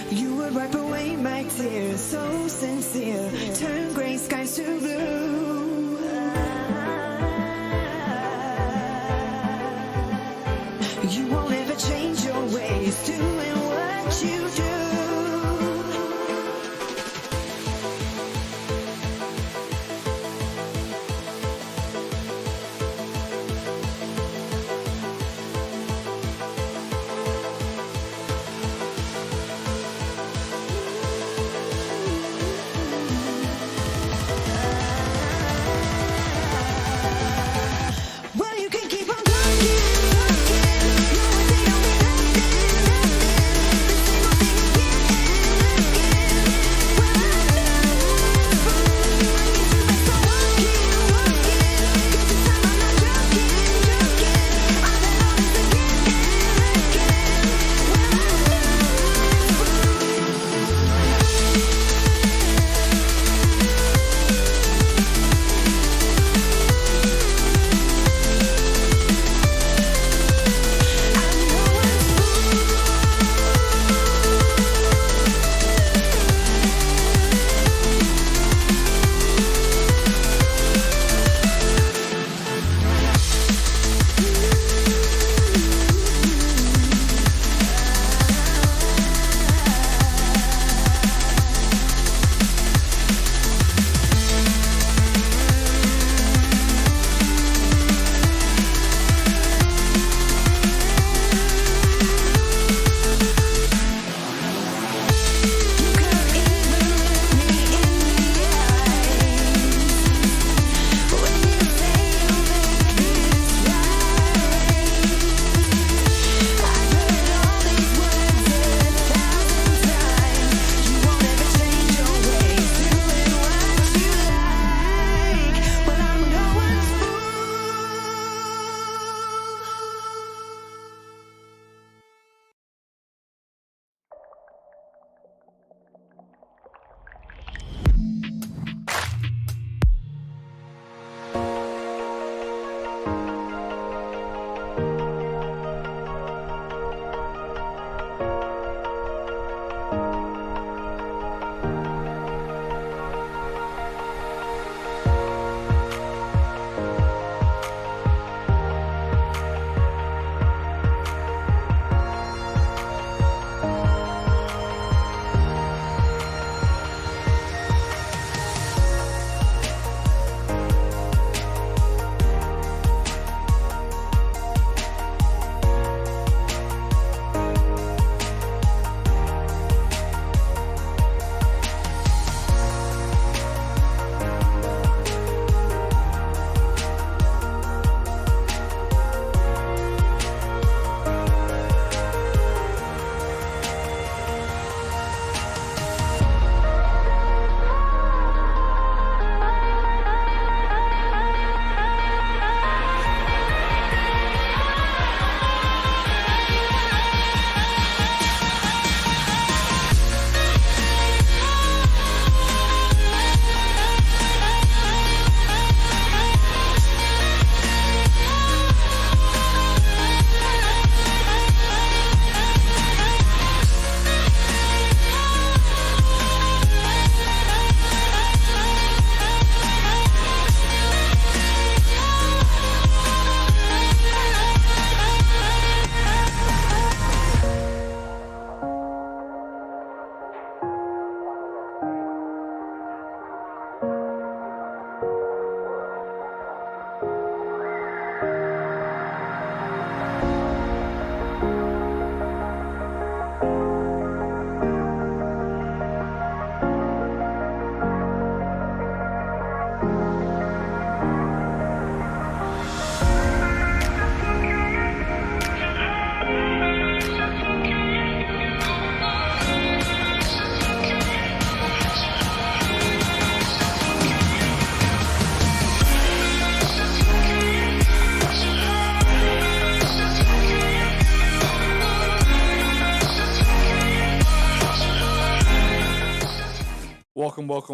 You would wipe away my tears, so sincere. Turn gray skies to blue. You won't ever change your ways, doing what you do. Well, you can keep on talking, talking. No one say don't be nothing, nothing. The same old thing again, again. Well, I know I guess you best go walking, walking. 'Cause this time I'm not joking, joking. All alone is again, again. Well,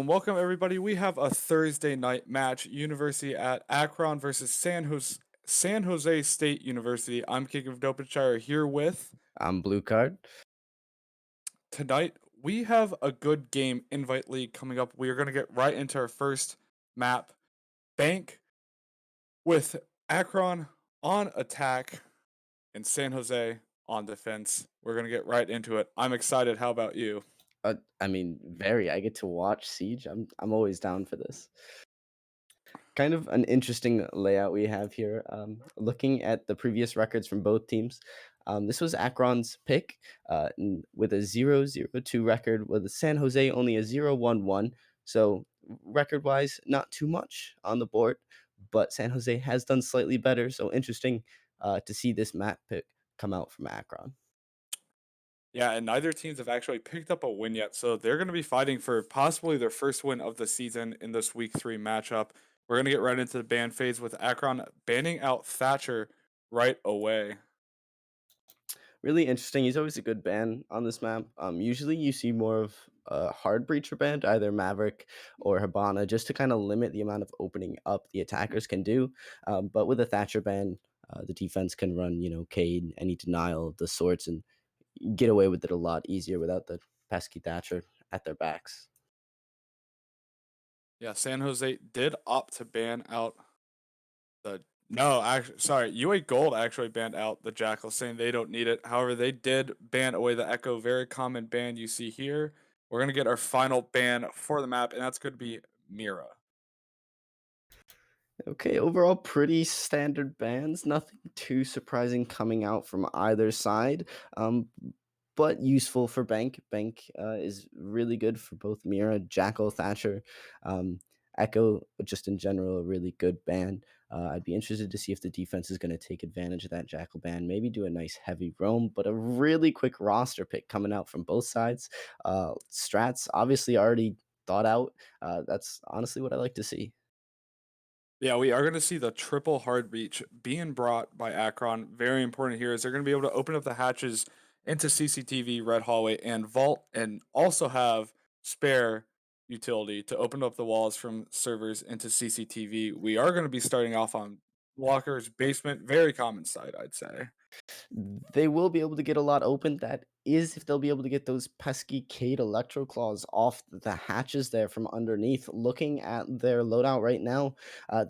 Welcome, everybody. We have a Thursday night match, University at Akron versus San Jose State University. I'm King of Dopinshire here with I'm Blue Card. tonight we have a good game invite league coming up. We are going to get right into our first map, Bank, with Akron on attack and San Jose on defense. We're going to get right into it. I'm excited. How about you? I mean, very. I get to watch Siege. I'm always down for this. Kind of an interesting layout we have here. Looking at the previous records from both teams, this was Akron's pick with a 0-0-2 record, with San Jose only a 0-1-1. So record wise, not too much on the board, but San Jose has done slightly better. So interesting to see this map pick come out from Akron. Yeah, and neither teams have actually picked up a win yet, so they're going to be fighting for possibly their first win of the season in this week 3 matchup. We're going to get right into the ban phase with Akron banning out Thatcher right away. Really interesting. He's always a good ban on this map. Usually you see more of a hard breacher band, either Maverick or Habana, just to kind of limit the amount of opening up the attackers can do. But with a Thatcher ban, the defense can run, Cade, any denial of the sorts, and get away with it a lot easier without the pesky Thatcher at their backs. Yeah, San Jose did opt to ban out the no, actually, sorry, UA Gold actually banned out the Jackal, saying they don't need it. However, they did ban away the Echo, very common ban you see here. We're gonna get our final ban for the map, and that's going to be Mira. Okay, overall, pretty standard bans. Nothing too surprising coming out from either side. Um, but useful for Bank. Bank is really good for both Mira, Jackal, Thatcher, um, Echo, just in general, a really good ban. I'd be interested to see if the defense is going to take advantage of that Jackal ban, maybe do a nice heavy roam, but a really quick roster pick coming out from both sides. Strats obviously already thought out. That's honestly what I like to see. Yeah, we are going to see the triple hard reach being brought by Akron. Very important here is they're going to be able to open up the hatches into CCTV, Red Hallway, and Vault, and also have spare utility to open up the walls from servers into CCTV. We are going to be starting off on Walker's basement, very common sight, I'd say. They will be able to get a lot open. That is, if they'll be able to get those pesky Cade Electro Claws off the hatches there from underneath. Looking at their loadout right now,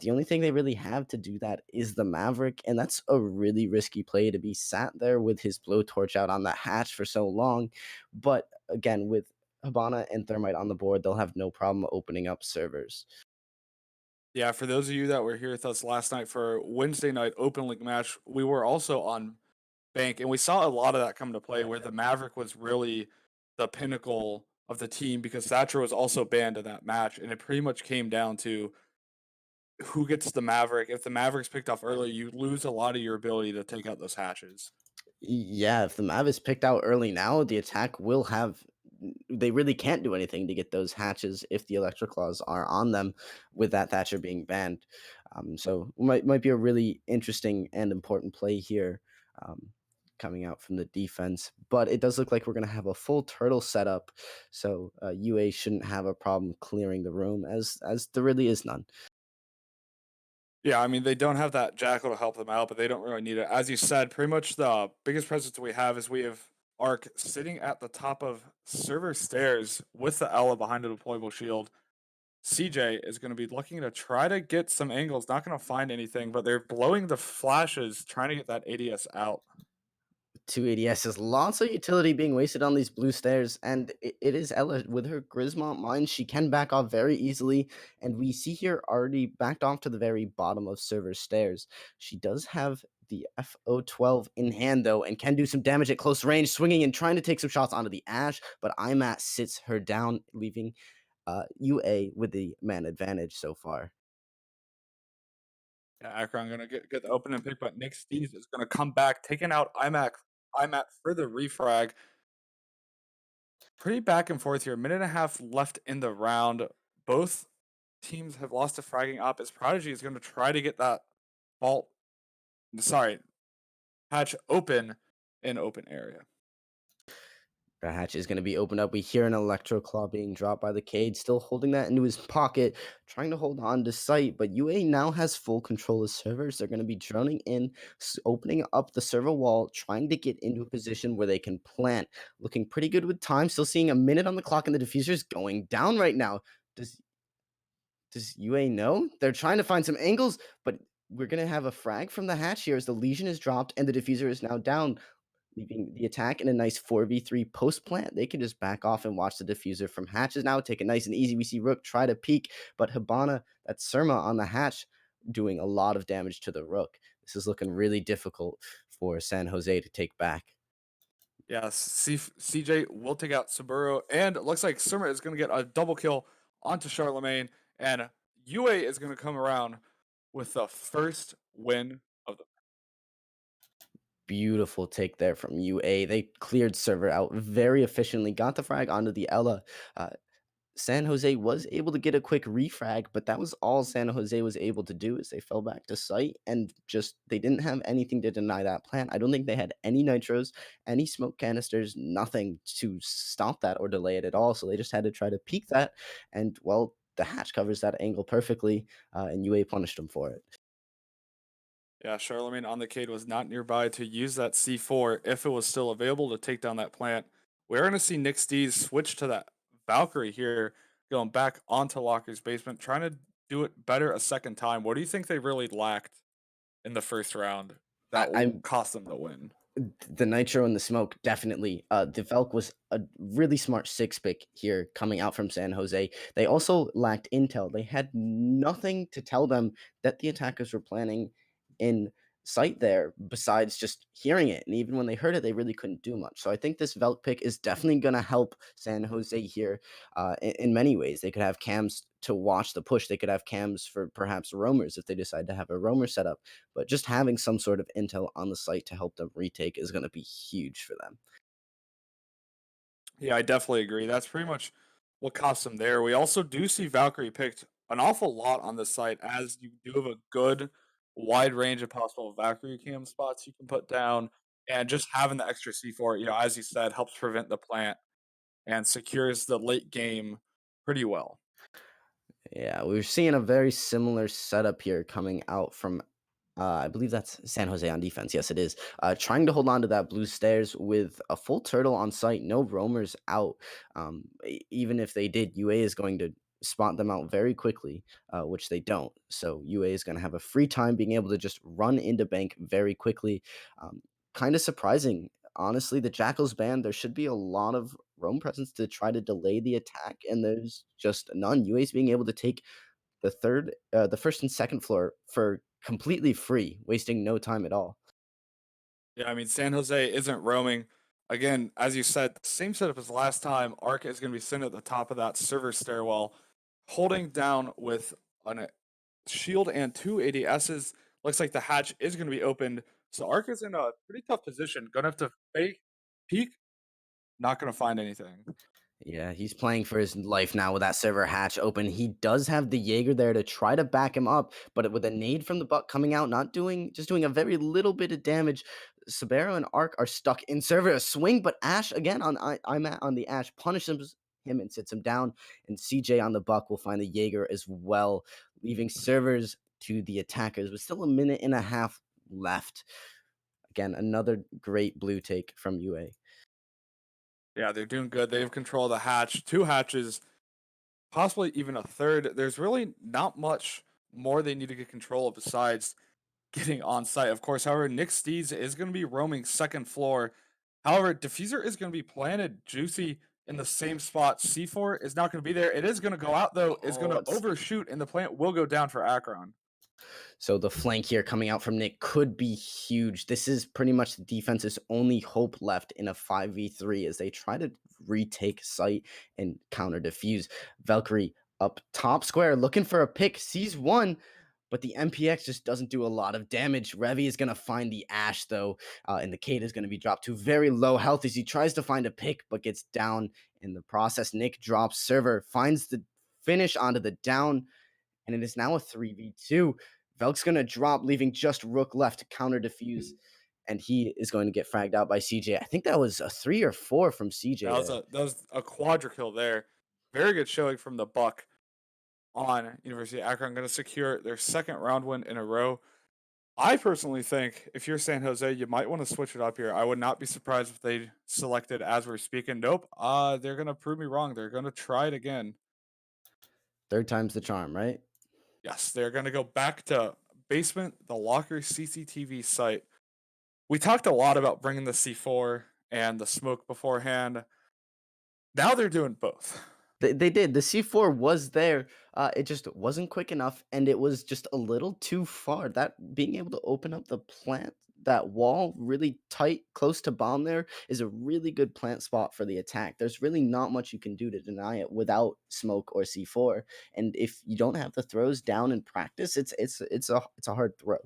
the only thing they really have to do that is the Maverick, and that's a really risky play to be sat there with his blowtorch out on the hatch for so long. But again, with Habana and Thermite on the board, they'll have no problem opening up servers. Yeah, for those of you that were here with us last night for Wednesday night open link match, we were also on Bank, and we saw a lot of that come to play where the Maverick was really the pinnacle of the team because Thatcher was also banned in that match, and it pretty much came down to who gets the Maverick. If the Maverick's picked off early, you lose a lot of your ability to take out those hatches. Yeah, if the Mav is picked out early now, the attack will have. They really can't do anything to get those hatches if the Electric Claws are on them, with that Thatcher being banned. So might be a really interesting and important play here, coming out from the defense. But it does look like we're going to have a full turtle setup, so UA shouldn't have a problem clearing the room, as there really is none. Yeah, I mean, they don't have that Jackal to help them out, but they don't really need it. As you said, pretty much the biggest presence we have is we have Arc sitting at the top of server stairs with the Ella behind a deployable shield. CJ is going to be looking to try to get some angles, not going to find anything, but they're blowing the flashes, trying to get that ADS out. Two ADSs, lots of utility being wasted on these blue stairs, and it is Ella with her Grismont mine. She can back off very easily, and we see here already backed off to the very bottom of server stairs. She does have the FO12 in hand though, and can do some damage at close range, swinging and trying to take some shots onto the Ash, but IMAT sits her down, leaving UA with the man advantage so far. Yeah, Akron going to get the opening pick, but Nick Steves is going to come back, taking out IMAC for the refrag. Pretty back and forth here. Minute and a half left in the round. Both teams have lost to fragging up as Prodigy is going to try to get that vault, sorry, hatch open in open area. The hatch is going to be opened up. We hear an electro claw being dropped by the Cade, still holding that into his pocket, trying to hold on to sight. But UA now has full control of servers. They're going to be droning in, opening up the server wall, trying to get into a position where they can plant. Looking pretty good with time. Still seeing a minute on the clock, and the diffuser's going down right now. Does does UA know? They're trying to find some angles, but we're going to have a frag from the hatch here as the Legion is dropped and the diffuser is now down, leaving the attack in a nice 4v3 post plant. They can just back off and watch the diffuser from hatches now. Take it nice and easy. We see Rook try to peek, but Hibana, that's Surma on the hatch, doing a lot of damage to the Rook. This is looking really difficult for San Jose to take back. Yes, CJ will take out Saburo, and it looks like Surma is going to get a double kill onto Charlemagne, and UA is going to come around with the first win of the. Beautiful take there from UA. They cleared server out very efficiently, got the frag onto the Ella. Uh, San Jose was able to get a quick refrag, but that was all San Jose was able to do is they fell back to site and just they didn't have anything to deny that plant. I don't think they had any nitros, any smoke canisters, nothing to stop that or delay it at all. So they just had to try to peek that, and well, the hatch covers that angle perfectly, and UA punished them for it. Yeah, Charlemagne on the Cade was not nearby to use that C4 if it was still available to take down that plant. We're going to see Nick Stees switch to that Valkyrie here, going back onto Locker's basement, trying to do it better a second time. What do you think they really lacked in the first round that will I'm cost them the win? the nitro and the smoke definitely. The Velk was a really smart six pick here coming out from San Jose. They also lacked intel. They had nothing to tell them that the attackers were planning in sight there besides just hearing it. And even when they heard it, they really couldn't do much. So I think this Velk pick is definitely going to help San Jose here in many ways. They could have cams to watch the push. They could have cams for perhaps roamers if they decide to have a roamer setup. But just having some sort of intel on the site to help them retake is going to be huge for them. Yeah, I definitely agree. That's pretty much what cost them there. We also do see Valkyrie picked an awful lot on the site, as you do have a good wide range of possible Valkyrie cam spots you can put down, and just having the extra C4, as you said, helps prevent the plant and secures the late game pretty well. Yeah, we're seeing a very similar setup here coming out from I believe that's San Jose on defense. Yes, it is. Trying to hold on to that blue stairs with a full turtle on site, no roamers out. Even if they did, UA is going to spot them out very quickly, which they don't. So UA is going to have a free time being able to just run into bank very quickly. Um, kind of surprising. Honestly, the Jackals band, there should be a lot of roam presence to try to delay the attack, and there's just none. UA is being able to take the first and second floor for completely free, wasting no time at all. Yeah, I mean, San Jose isn't roaming. Again, as you said, same setup as last time. Arc is going to be sitting at the top of that server stairwell, holding down with a shield and two ADSs. Looks like the hatch is going to be opened. So Arc is in a pretty tough position. Going to have to fake, peek, not going to find anything. Yeah, he's playing for his life now with that server hatch open. He does have the Jaeger there to try to back him up, but with a nade from the buck coming out, not doing just doing a very little bit of damage. Sabero and Arc are stuck in server. A swing, but Ash again I'm at on the Ash punishes him and sits him down. And CJ on the buck will find the Jaeger as well, leaving servers to the attackers with still a minute and a half left. Again, another great blue take from UA. Yeah, they're doing good. They have control of the hatch, two hatches, possibly even a third. There's really not much more they need to get control of besides getting on site. Of course, however, Nick Steeds is going to be roaming second floor. However, Diffuser is going to be planted juicy in the same spot. C4 is not going to be there. It is going to go out, though. It's going Oh, to it's overshoot, and the plant will go down for Akron. So the flank here coming out from Nick could be huge. This is pretty much the defense's only hope left in a 5v3 as they try to retake site and counter defuse. Valkyrie up top square looking for a pick, sees one, but the MPX just doesn't do a lot of damage. Revi is going to find the Ash though, and the Kate is going to be dropped to very low health as he tries to find a pick but gets down in the process. Nick drops server, finds the finish onto the down, and it is now a 3v2. Velk's going to drop, leaving just Rook left to counter defuse. and he is going to get fragged out by CJ. I think that was a 3 or 4 from CJ That was there. a quadra kill there. Very good showing from the Buck on University of Akron. Going to secure their second round win in a row. I personally think if you're San Jose, you might want to switch it up here. I would not be surprised if they selected as we're speaking. Nope. They're gonna prove me wrong. They're gonna try it again. Third time's the charm, right? Yes, they're gonna go back to basement, the locker CCTV site. We talked a lot about bringing the C4 and the smoke beforehand. Now they're doing both. They did. The C4 was there. It just wasn't quick enough, and it was just a little too far. That being able to open up the plant, that wall really tight, close to bomb there, is a really good plant spot for the attack. There's really not much you can do to deny it without smoke or C4. And if you don't have the throws down in practice, it's a hard throw.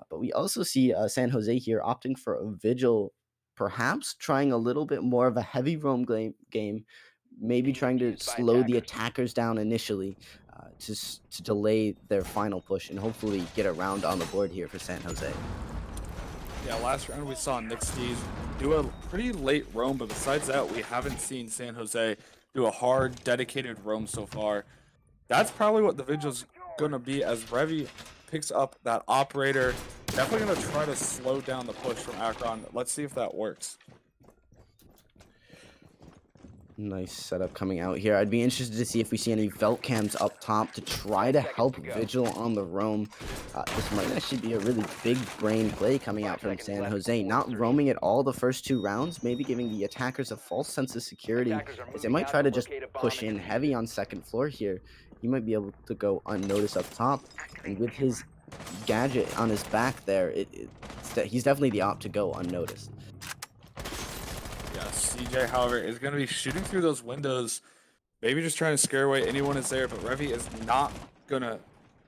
But we also see San Jose here opting for a vigil, perhaps trying a little bit more of a heavy roam game, maybe trying to slow the attackers down initially to delay their final push and hopefully get a round on the board here for San Jose. Yeah, last round we saw Nick Steves do a pretty late roam, but besides that, we haven't seen San Jose do a hard, dedicated roam so far. That's probably what the vigil's gonna be as Revy picks up that operator. Definitely gonna try to slow down the push from Akron. Let's see if that works. Nice setup coming out here. I'd be interested to see if we see any Velt cams up top to try to help Vigil on the roam. This might actually be a really big brain play coming out from San Jose. Not roaming at all the first 2 rounds, maybe giving the attackers a false sense of security, as they might try to just push in heavy on second floor here. He might be able to go unnoticed up top, and with his gadget on his back there, he's definitely the op to go unnoticed. Yeah, CJ, however, is going to be shooting through those windows, maybe just trying to scare away anyone is there, but Revy is not going to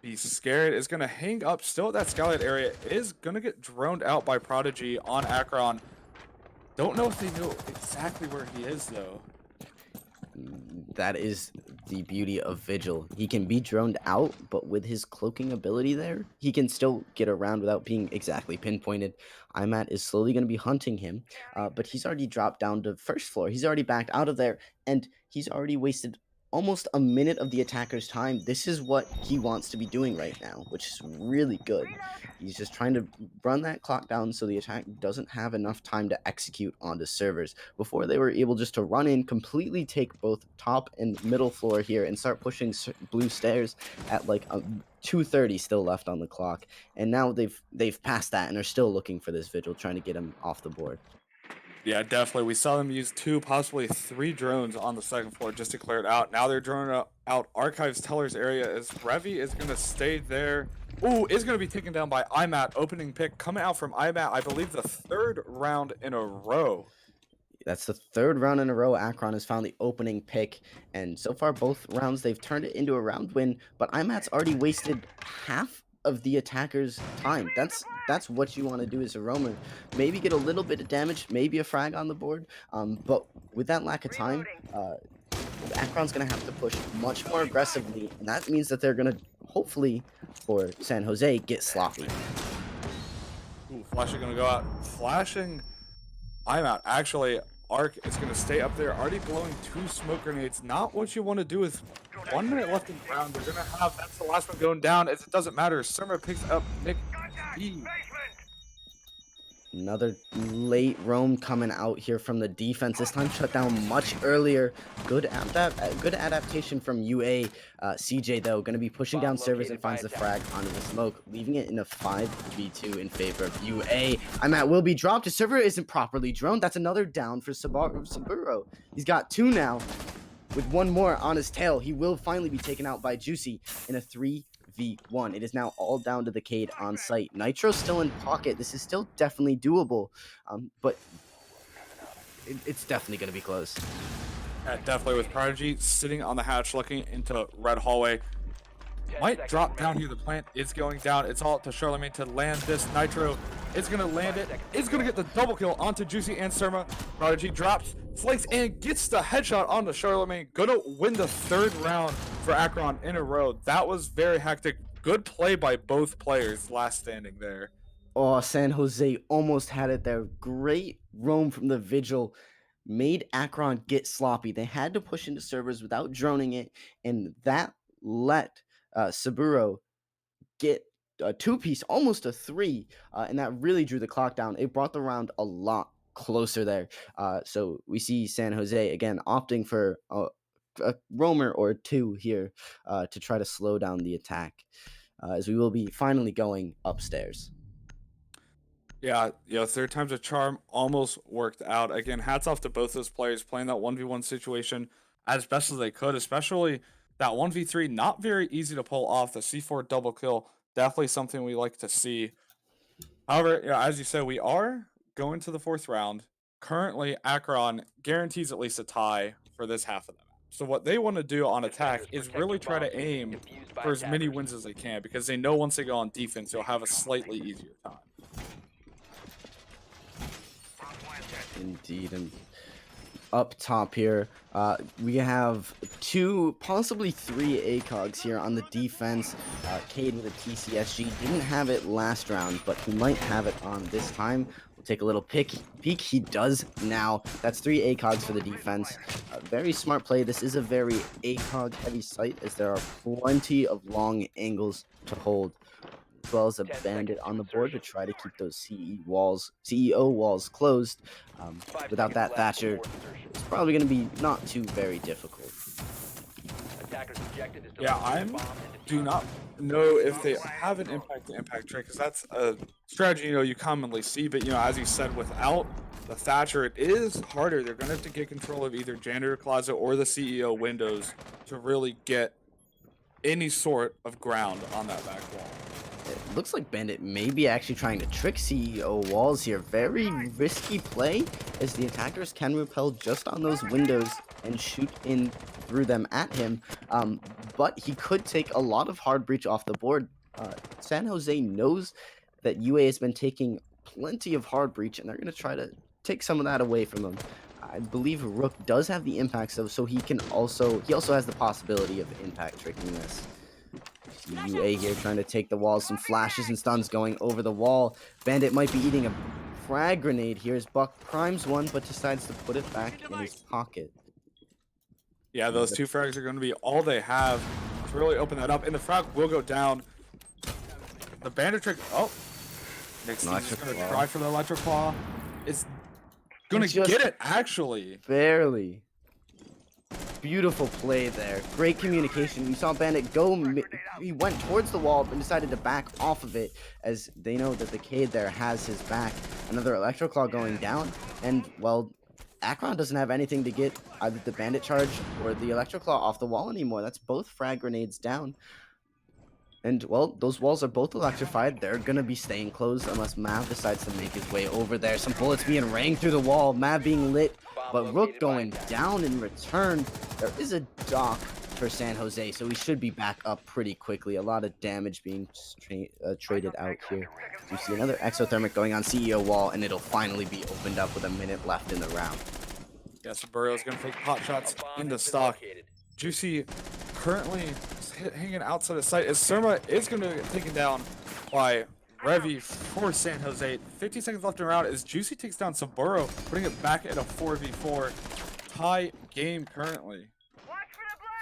be scared, is going to hang up still at that skylight area, is going to get droned out by Prodigy on Akron. Don't know if they know exactly where he is, though. That is the beauty of Vigil. He can be droned out, but with his cloaking ability there, he can still get around without being exactly pinpointed. Imat is slowly going to be hunting him, but he's already dropped down to first floor. He's already backed out of there, and he's already wasted almost a minute of the attacker's time. This is what he wants to be doing right now, which is really good. He's just trying to run that clock down so the attack doesn't have enough time to execute onto servers before they were able just to run in, completely take both top and middle floor here and start pushing blue stairs at like 2:30 still left on the clock. And now they've passed that and are still looking for this Vigil, trying to get him off the board. Yeah, definitely. We saw them use 2, possibly 3 drones on the second floor just to clear it out. Now they're droning out Archives Teller's area as Revy is going to stay there. Ooh, is going to be taken down by Imat. Opening pick coming out from Imat, I believe the 3rd round in a row. That's the 3rd round in a row Akron has found the opening pick, and so far both rounds they've turned it into a round win, but Imat's already wasted half of the attacker's time. That's what you want to do as a roamer. Maybe get a little bit of damage, maybe a frag on the board, but with that lack of time, Akron's going to have to push much more aggressively, and that means that they're going to, hopefully, for San Jose, get sloppy. Ooh, flashing going to go out. Flashing. I'm out. Actually, Arc is going to stay up there, already blowing 2 smoke grenades. Not what you want to do with 1 minute left in the round. They're going to have, that's the last one going down, as it doesn't matter. Surma picks up Nick B. Another late roam coming out here from the defense. This time shut down much earlier. Good adaptation from UA. CJ, though, going to be pushing down servers and finds the frag onto the smoke, leaving it in a 5v2 in favor of UA. Imat will be dropped. His server isn't properly droned. That's another down for Saburo. He's got 2 now. With 1 more on his tail, he will finally be taken out by Juicy in a 3v1. It is now all down to the Cade on site. Nitro's still in pocket. This is still definitely doable, but it's definitely going to be close. Yeah, definitely with Prodigy sitting on the hatch looking into red hallway. Might drop down here. The plant is going down. It's all up to Charlemagne to land this. Nitro is going to land it. Is going to get the double kill onto Juicy and Surma. Prodigy drops, flanks, and gets the headshot onto Charlemagne. Going to win the 3rd round for Akron in a row. That was very hectic. Good play by both players. Last standing there. Oh, San Jose almost had it there. Great roam from the Vigil. Made Akron get sloppy. They had to push into servers without droning it, and that let Saburo get a two-piece, almost a three, and that really drew the clock down. It brought the round a lot closer there. So we see San Jose again opting for a roamer or two here to try to slow down the attack, as we will be finally going upstairs. Yeah, third time's a charm almost worked out. Again, hats off to both those players playing that 1v1 situation as best as they could, especially that 1v3. Not very easy to pull off. The C4 double kill, definitely something we like to see. However, yeah, as you said, we are going to the fourth round. Currently, Akron guarantees at least a tie for this half of the map. So what they want to do on attack is really try to aim for as many wins as they can, because they know once they go on defense, they'll have a slightly easier time. Indeed, and up top here, we have two, possibly three ACOGs here on the defense. Cade with a TCSG didn't have it last round, but he might have it on this time. We'll take a little peek. He does now. That's three ACOGs for the defense. Very smart play. This is a very ACOG heavy site, as there are plenty of long angles to hold, as well as a bandit on the board to try to keep those CEO walls closed. Without that, Thatcher, it's probably going to be not too very difficult. Yeah, I do not know if they have an impact to impact trade, because that's a strategy you commonly see. But as you said, without the Thatcher, it is harder. They're going to have to get control of either janitor closet or the CEO windows to really get any sort of ground on that back wall. It looks like Bandit may be actually trying to trick CEO walls here. Very risky play, as the attackers can repel just on those windows and shoot in through them at him. But he could take a lot of hard breach off the board. San Jose knows that UA has been taking plenty of hard breach, and they're going to try to take some of that away from them. I believe Rook does have the impacts, though, so he also has the possibility of impact tricking this. UA here trying to take the wall. Some flashes and stuns going over the wall. Bandit might be eating a frag grenade here as Buck primes one, but decides to put it back in his pocket. Yeah, those two frags are going to be all they have to really open that up. And the frag will go down. The bandit trick. Oh, Nick's going to try for the electric claw. It's going to get it, actually. Barely. Beautiful play there. Great communication. We saw Bandit go. He went towards the wall and decided to back off of it, as they know that the Cade there has his back. Another Electroclaw going down. And, well, Akron doesn't have anything to get either the Bandit charge or the Electroclaw off the wall anymore. That's both frag grenades down. And, well, those walls are both electrified. They're going to be staying closed unless Mav decides to make his way over there. Some bullets being rang through the wall. Mav being lit, but Rook going down in return. There is a dock for San Jose, so we should be back up pretty quickly. A lot of damage being traded out here. You see another exothermic going on CEO wall, and it'll finally be opened up with a minute left in the round. Yeah, so Burrow's going to take pot shots into stock. Juicy currently hanging outside of sight, as Surma is going to get taken down by Revy for San Jose. 50 seconds left in the round as Juicy takes down Saburo, putting it back at a 4v4 tie game currently.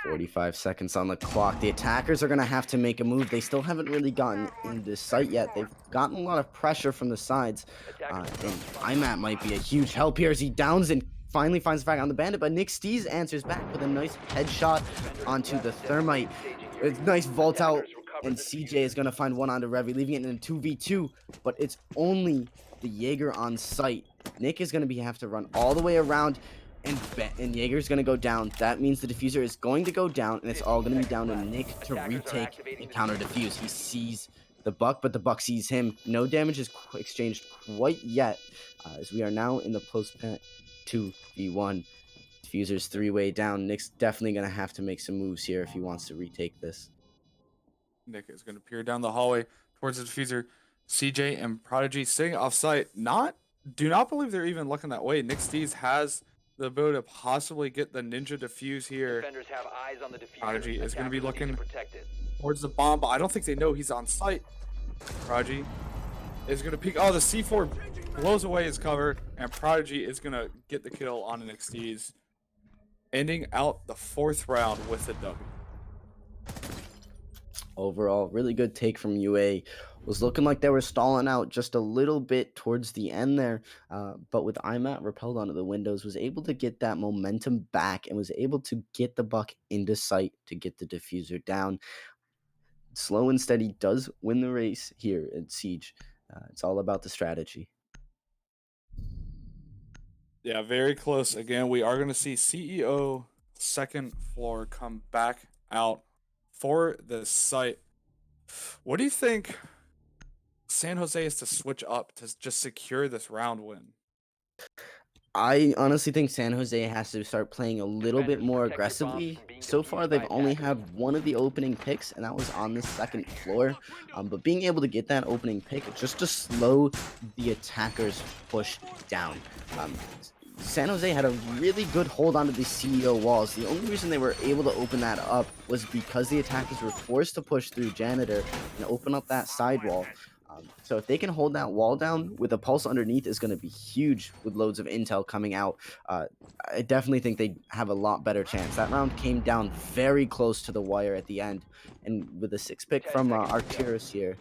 45 seconds on the clock. The attackers are going to have to make a move. They still haven't really gotten into sight yet. They've gotten a lot of pressure from the sides. And IMAT might be a huge help here as he downs and finally finds the frag on the bandit, but Nick Stees answers back with a nice headshot onto the thermite. It's nice vault out, and CJ is going to find one onto Revy, leaving it in a 2v2, but it's only the Jaeger on site. Nick is going to have to run all the way around, and Jaeger's going to go down. That means the diffuser is going to go down, and it's all going to be down to Nick to retake and counter defuse. He sees the Buck, but the Buck sees him. No damage is exchanged quite yet, as we are now in the post-plant 2v1. Diffuser's three-way down. Nick's definitely going to have to make some moves here if he wants to retake this. Nick is going to peer down the hallway towards the diffuser. CJ and Prodigy sitting off site. Do not believe they're even looking that way. Nick Stees has the ability to possibly get the ninja defuse here. Defenders have eyes on the diffuser. Prodigy is going to be Attackers need looking to protect it. towards the bomb, but I don't think they know he's on site. Prodigy is going to peek. Oh, the C4 blows away his cover, and Prodigy is going to get the kill on NXT's, ending out the 4th round with a W. Overall, really good take from UA. Was looking like they were stalling out just a little bit towards the end there, but with IMAT repelled onto the windows, was able to get that momentum back and was able to get the buck into sight to get the diffuser down. Slow and steady does win the race here at Siege. It's all about the strategy. Yeah, very close. Again, we are going to see CEO 2nd floor come back out for the site. What do you think San Jose is to switch up to just secure this round win? I honestly think San Jose has to start playing a little bit more aggressively. So far, they've only had one of the opening picks, and that was on the 2nd floor. But being able to get that opening pick just to slow the attackers' push down. San Jose had a really good hold onto the CEO walls. The only reason they were able to open that up was because the attackers were forced to push through Janitor and open up that sidewall. So if they can hold that wall down with a pulse underneath is going to be huge with loads of intel coming out. I definitely think they have a lot better chance. That round came down very close to the wire at the end. And with a 6 pick from Arcturus here,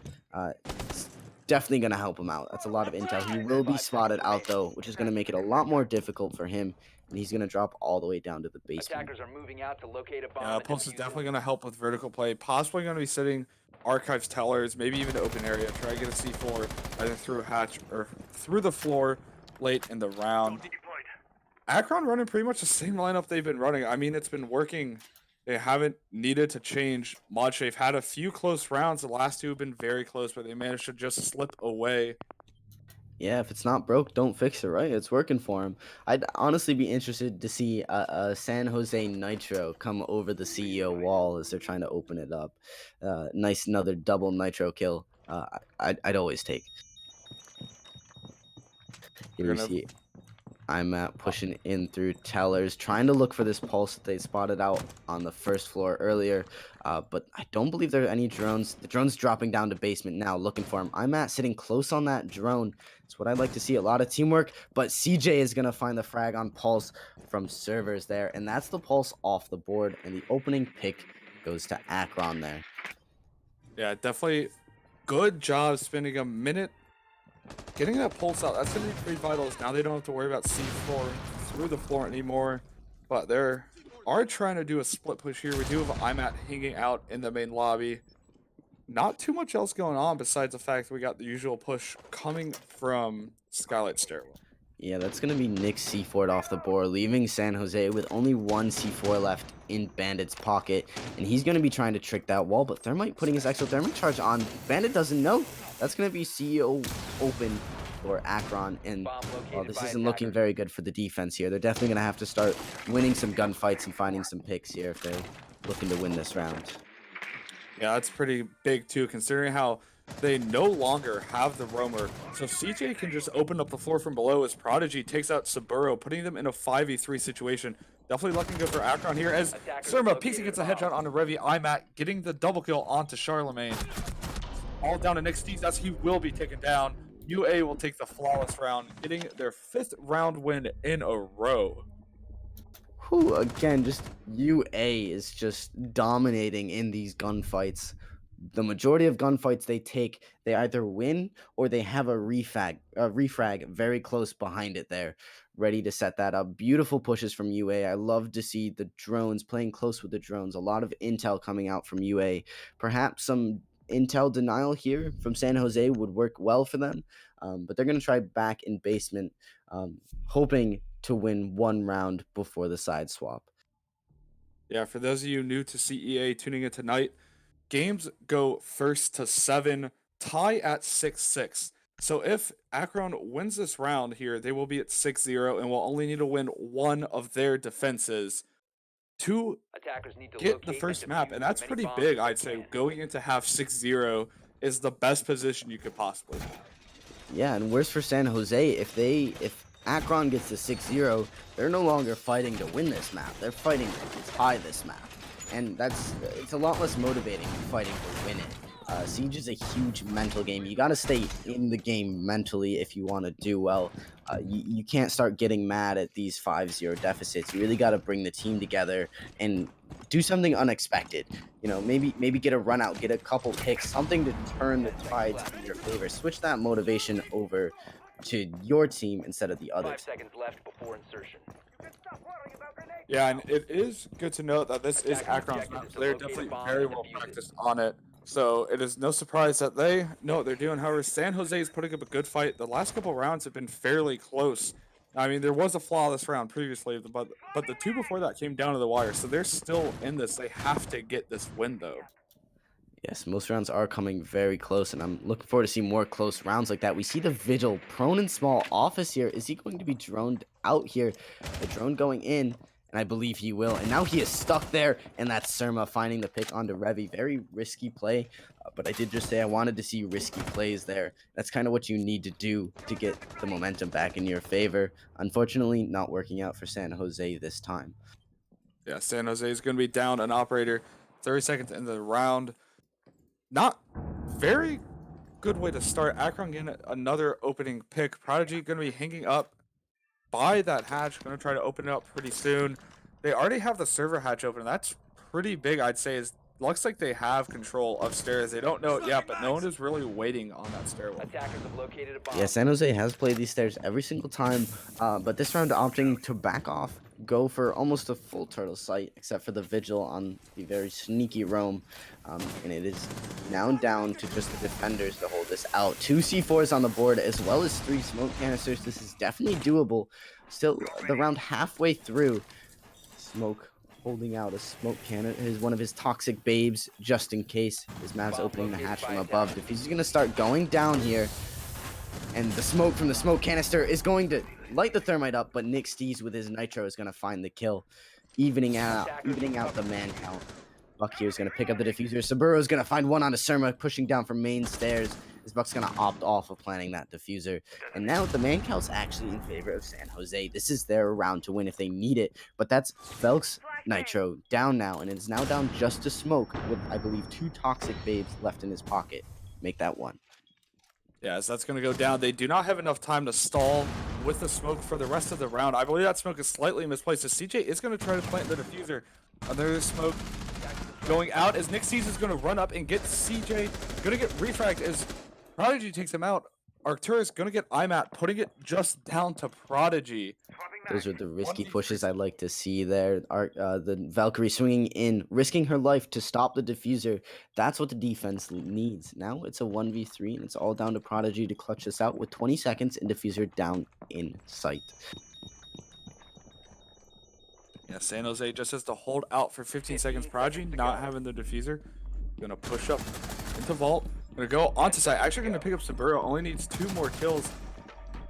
it's definitely going to help him out. That's a lot of intel. He will be spotted out though, which is going to make it a lot more difficult for him. And he's going to drop all the way down to the basement. Attackers are moving out to locate a bomb. Yeah, Pulse is definitely going to help with vertical play. Possibly going to be sitting archives tellers, maybe even open area. Try to get a C4 either through a hatch or through the floor late in the round. Akron running pretty much the same lineup they've been running. I mean, it's been working. They haven't needed to change much. They've had a few close rounds. The last 2 have been very close, but they managed to just slip away. Yeah, if it's not broke, don't fix it, right? It's working for him. I'd honestly be interested to see a San Jose Nitro come over the CEO wall as they're trying to open it up. Nice, another double Nitro kill. I'd always take. Here we Gonna- see I'm pushing in through tellers, trying to look for this pulse that they spotted out on the 1st floor earlier. But I don't believe there are any drones. The drone's dropping down to basement now, looking for him. I'm sitting close on that drone. It's what I'd like to see. A lot of teamwork, but CJ is going to find the frag on Pulse from servers there. And that's the Pulse off the board. And the opening pick goes to Akron there. Yeah, definitely good job spending a minute getting that pulse out. That's going to be pretty vital. Now they don't have to worry about C4 through the floor anymore. But they are trying to do a split push here. We do have IMAT hanging out in the main lobby. Not too much else going on besides the fact that we got the usual push coming from Skylight Stairwell. Yeah, that's going to be Nick C4 off the board, leaving San Jose with only 1 C4 left in Bandit's pocket. And he's going to be trying to trick that wall, but Thermite putting his exothermic charge on. Bandit doesn't know. That's going to be CEO open for Akron. And well, this isn't looking very good for the defense here. They're definitely going to have to start winning some gunfights and finding some picks here if they're looking to win this round. Yeah, that's pretty big too, considering how they no longer have the roamer. So CJ can just open up the floor from below as Prodigy takes out Saburo, putting them in a 5v3 situation. Definitely looking good for Akron here as Surma peeks and gets a headshot onto Revi. IMAT getting the double kill onto Charlemagne. All down to Nick Steves as he will be taken down. UA will take the flawless round, getting their 5th round win in a row. Whew, again, just UA is just dominating in these gunfights. The majority of gunfights they take, they either win or they have a refrag very close behind it there, ready to set that up. Beautiful pushes from UA. I love to see the drones playing close with the drones. A lot of intel coming out from UA. Perhaps some intel denial here from San Jose would work well for them, but they're going to try back in basement, hoping to win 1 round before the side swap. Yeah, for those of you new to CEA tuning in tonight, games go 1st to 7, tie at 6-6. So if Akron wins this round here, they will be at 6-0 and will only need to win 1 of their defenses to get the first map. And that's pretty big, I'd say. Going into half 6-0 is the best position you could possibly be. Yeah, and worse for San Jose, if Akron gets to 6-0, they're no longer fighting to win this map. They're fighting to tie this map. And it's a lot less motivating than fighting to win it. Siege is a huge mental game. You got to stay in the game mentally if you want to do well. You can't start getting mad at these 5-0 deficits. You really got to bring the team together and do something unexpected. Maybe get a run out, get a couple picks, something to turn the tides in your favor. Switch that motivation over to your team instead of the 5 others. seconds left before insertion. Yeah, and it is good to note that this is Attackers' Akron's objective map. is So to they're locate a definitely bomb very and well defuse it. practiced on it. So it is no surprise that they know what they're doing. However, San Jose is putting up a good fight. The last couple rounds have been fairly close. I mean, there was a flawless round previously, but the two before that came down to the wire. So they're still in this. They have to get this win, though. Yes, most rounds are coming very close, and I'm looking forward to see more close rounds like that. We see the Vigil prone in small office here. Is he going to be droned out here? The drone going in, and I believe he will. And now he is stuck there, and that's Surma finding the pick onto Revy. Very risky play, but I did just say I wanted to see risky plays there. That's kind of what you need to do to get the momentum back in your favor. Unfortunately, not working out for San Jose this time. Yeah, San Jose is going to be down an operator 30 seconds into the round. Not very good way to start. Akron getting another opening pick. Prodigy going to be hanging up by that hatch. Going to try to open it up pretty soon. They already have the server hatch open. That's pretty big, I'd say. Looks like they have control upstairs. They don't know it yet, but no one is really waiting on that stairwell. Attackers have located a bomb. Yeah, San Jose has played these stairs every single time, but this round opting to back off, go for almost a full turtle sight, except for the Vigil on the very sneaky roam, and it is now down to just the defenders to hold this out. 2 C4s on the board, as well as 3 smoke canisters. This is definitely doable. Still, the round halfway through, Smoke holding out a smoke cannon is one of his toxic babes, just in case his map's opening the hatch from above. If he's gonna start going down here, and the smoke from the smoke canister is going to light the thermite up, but Nick Stees with his nitro is gonna find the kill, evening out the man count. Buck here is gonna pick up the diffuser. Saburo is gonna find one on a Surma, pushing down from main stairs. This Buck's gonna opt off of planning that diffuser. And now the man count's actually in favor of San Jose. This is their round to win if they need it. But that's Velk's nitro down now, and it's now down just to Smoke with, I believe, 2 toxic babes left in his pocket. Make that 1. Yeah, so that's going to go down. They do not have enough time to stall with the smoke for the rest of the round. I believe that smoke is slightly misplaced. So CJ is going to try to plant the diffuser. Another smoke going out as Nick Seas is going to run up and get CJ. Going to get refragged as Prodigy takes him out. Arcturus going to get IMAT, putting it just down to Prodigy. Those are the risky pushes I like to see there. The Valkyrie swinging in, risking her life to stop the diffuser. That's what the defense needs. Now it's a 1v3, and it's all down to Prodigy to clutch this out with 20 seconds and diffuser down in sight. Yeah, San Jose just has to hold out for 15 seconds. Prodigy not having the diffuser. Gonna push up into vault. Gonna go onto site. Actually gonna pick up Saburo. Only needs 2 more kills.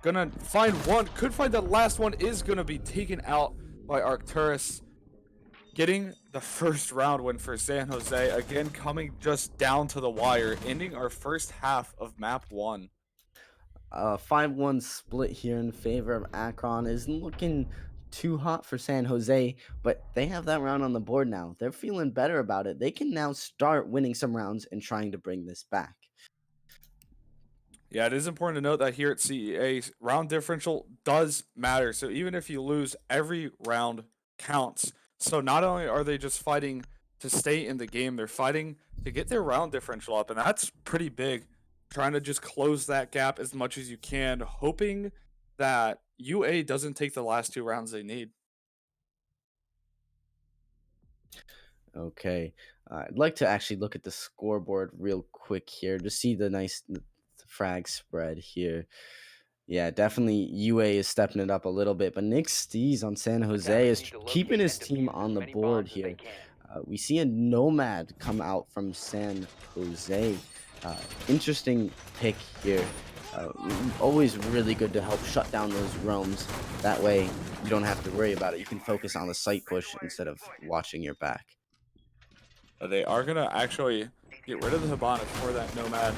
Gonna find one. Could find the last one. Is gonna be taken out by Arcturus. Getting the first round win for San Jose. Again, coming just down to the wire. Ending our first half of map 1. 5-1 split here in favor of Akron isn't looking too hot for San Jose, but they have that round on the board now. They're feeling better about it. They can now start winning some rounds and trying to bring this back. Yeah, it is important to note that here at CEA, round differential does matter. So even if you lose, every round counts. So not only are they just fighting to stay in the game, they're fighting to get their round differential up, and that's pretty big. Trying to just close that gap as much as you can, hoping that UA doesn't take the last 2 rounds they need. Okay, I'd like to actually look at the scoreboard real quick here to see the nice frag spread here. Yeah, definitely UA is stepping it up a little bit, but Nick Stees on San Jose is keeping his team on the board here. We see a Nomad come out from San Jose. Interesting pick here. Always really good to help shut down those roams. That way you don't have to worry about it. You can focus on the site push instead of watching your back. They are going to actually get rid of the Hibana for that Nomad.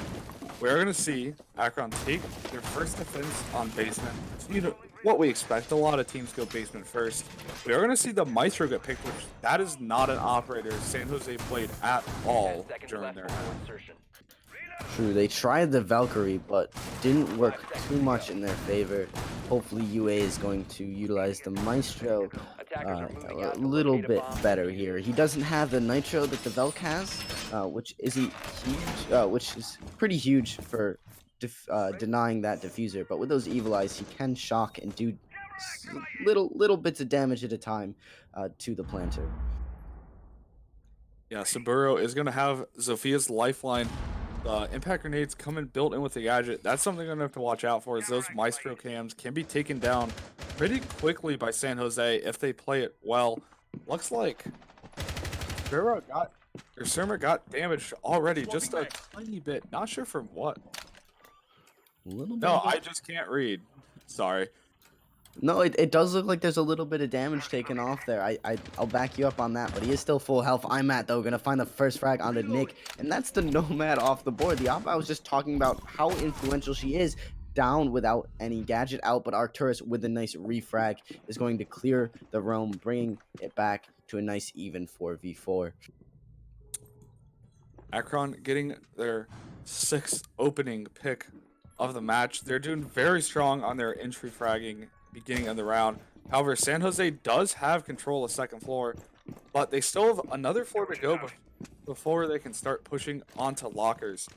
We're going to see Akron take their first defense on basement. You know what we expect. A lot of teams go basement first. We are going to see the Maestro get picked, which that is not an operator San Jose played at all during their round. True, they tried the Valkyrie, but didn't work too much in their favor. Hopefully UA is going to utilize the Maestro Attackers are moving a out to little locate a bit bomb. better here. He doesn't have the Nitro that the Velk has, which isn't huge, which is pretty huge for denying that diffuser. But with those Evil Eyes, he can shock and do little bits of damage at a time to the planter. Yeah, Saburo is going to have Zophia's lifeline. Impact grenades coming built in with the gadget. That's something I'm going to have to watch out for, as those Maestro cams can be taken down pretty quickly by San Jose if they play it well. Looks like Surma got damaged already, just a tiny bit. Not sure from what. A little bit. No, I just can't read. Sorry. No, it does look like there's a little bit of damage taken off there. I'll back you up on that, but he is still full health. I'm at though gonna find the first frag onto Nick, and that's the Nomad off the board. The op I was just talking about how influential she is. Down without any gadget out, but Arcturus with a nice refrag is going to clear the roam, bringing it back to a nice even 4v4. Akron getting their 6th opening pick of the match. They're doing very strong on their entry fragging beginning of the round. However, San Jose does have control of second floor, but they still have another floor to go before they can start pushing onto lockers.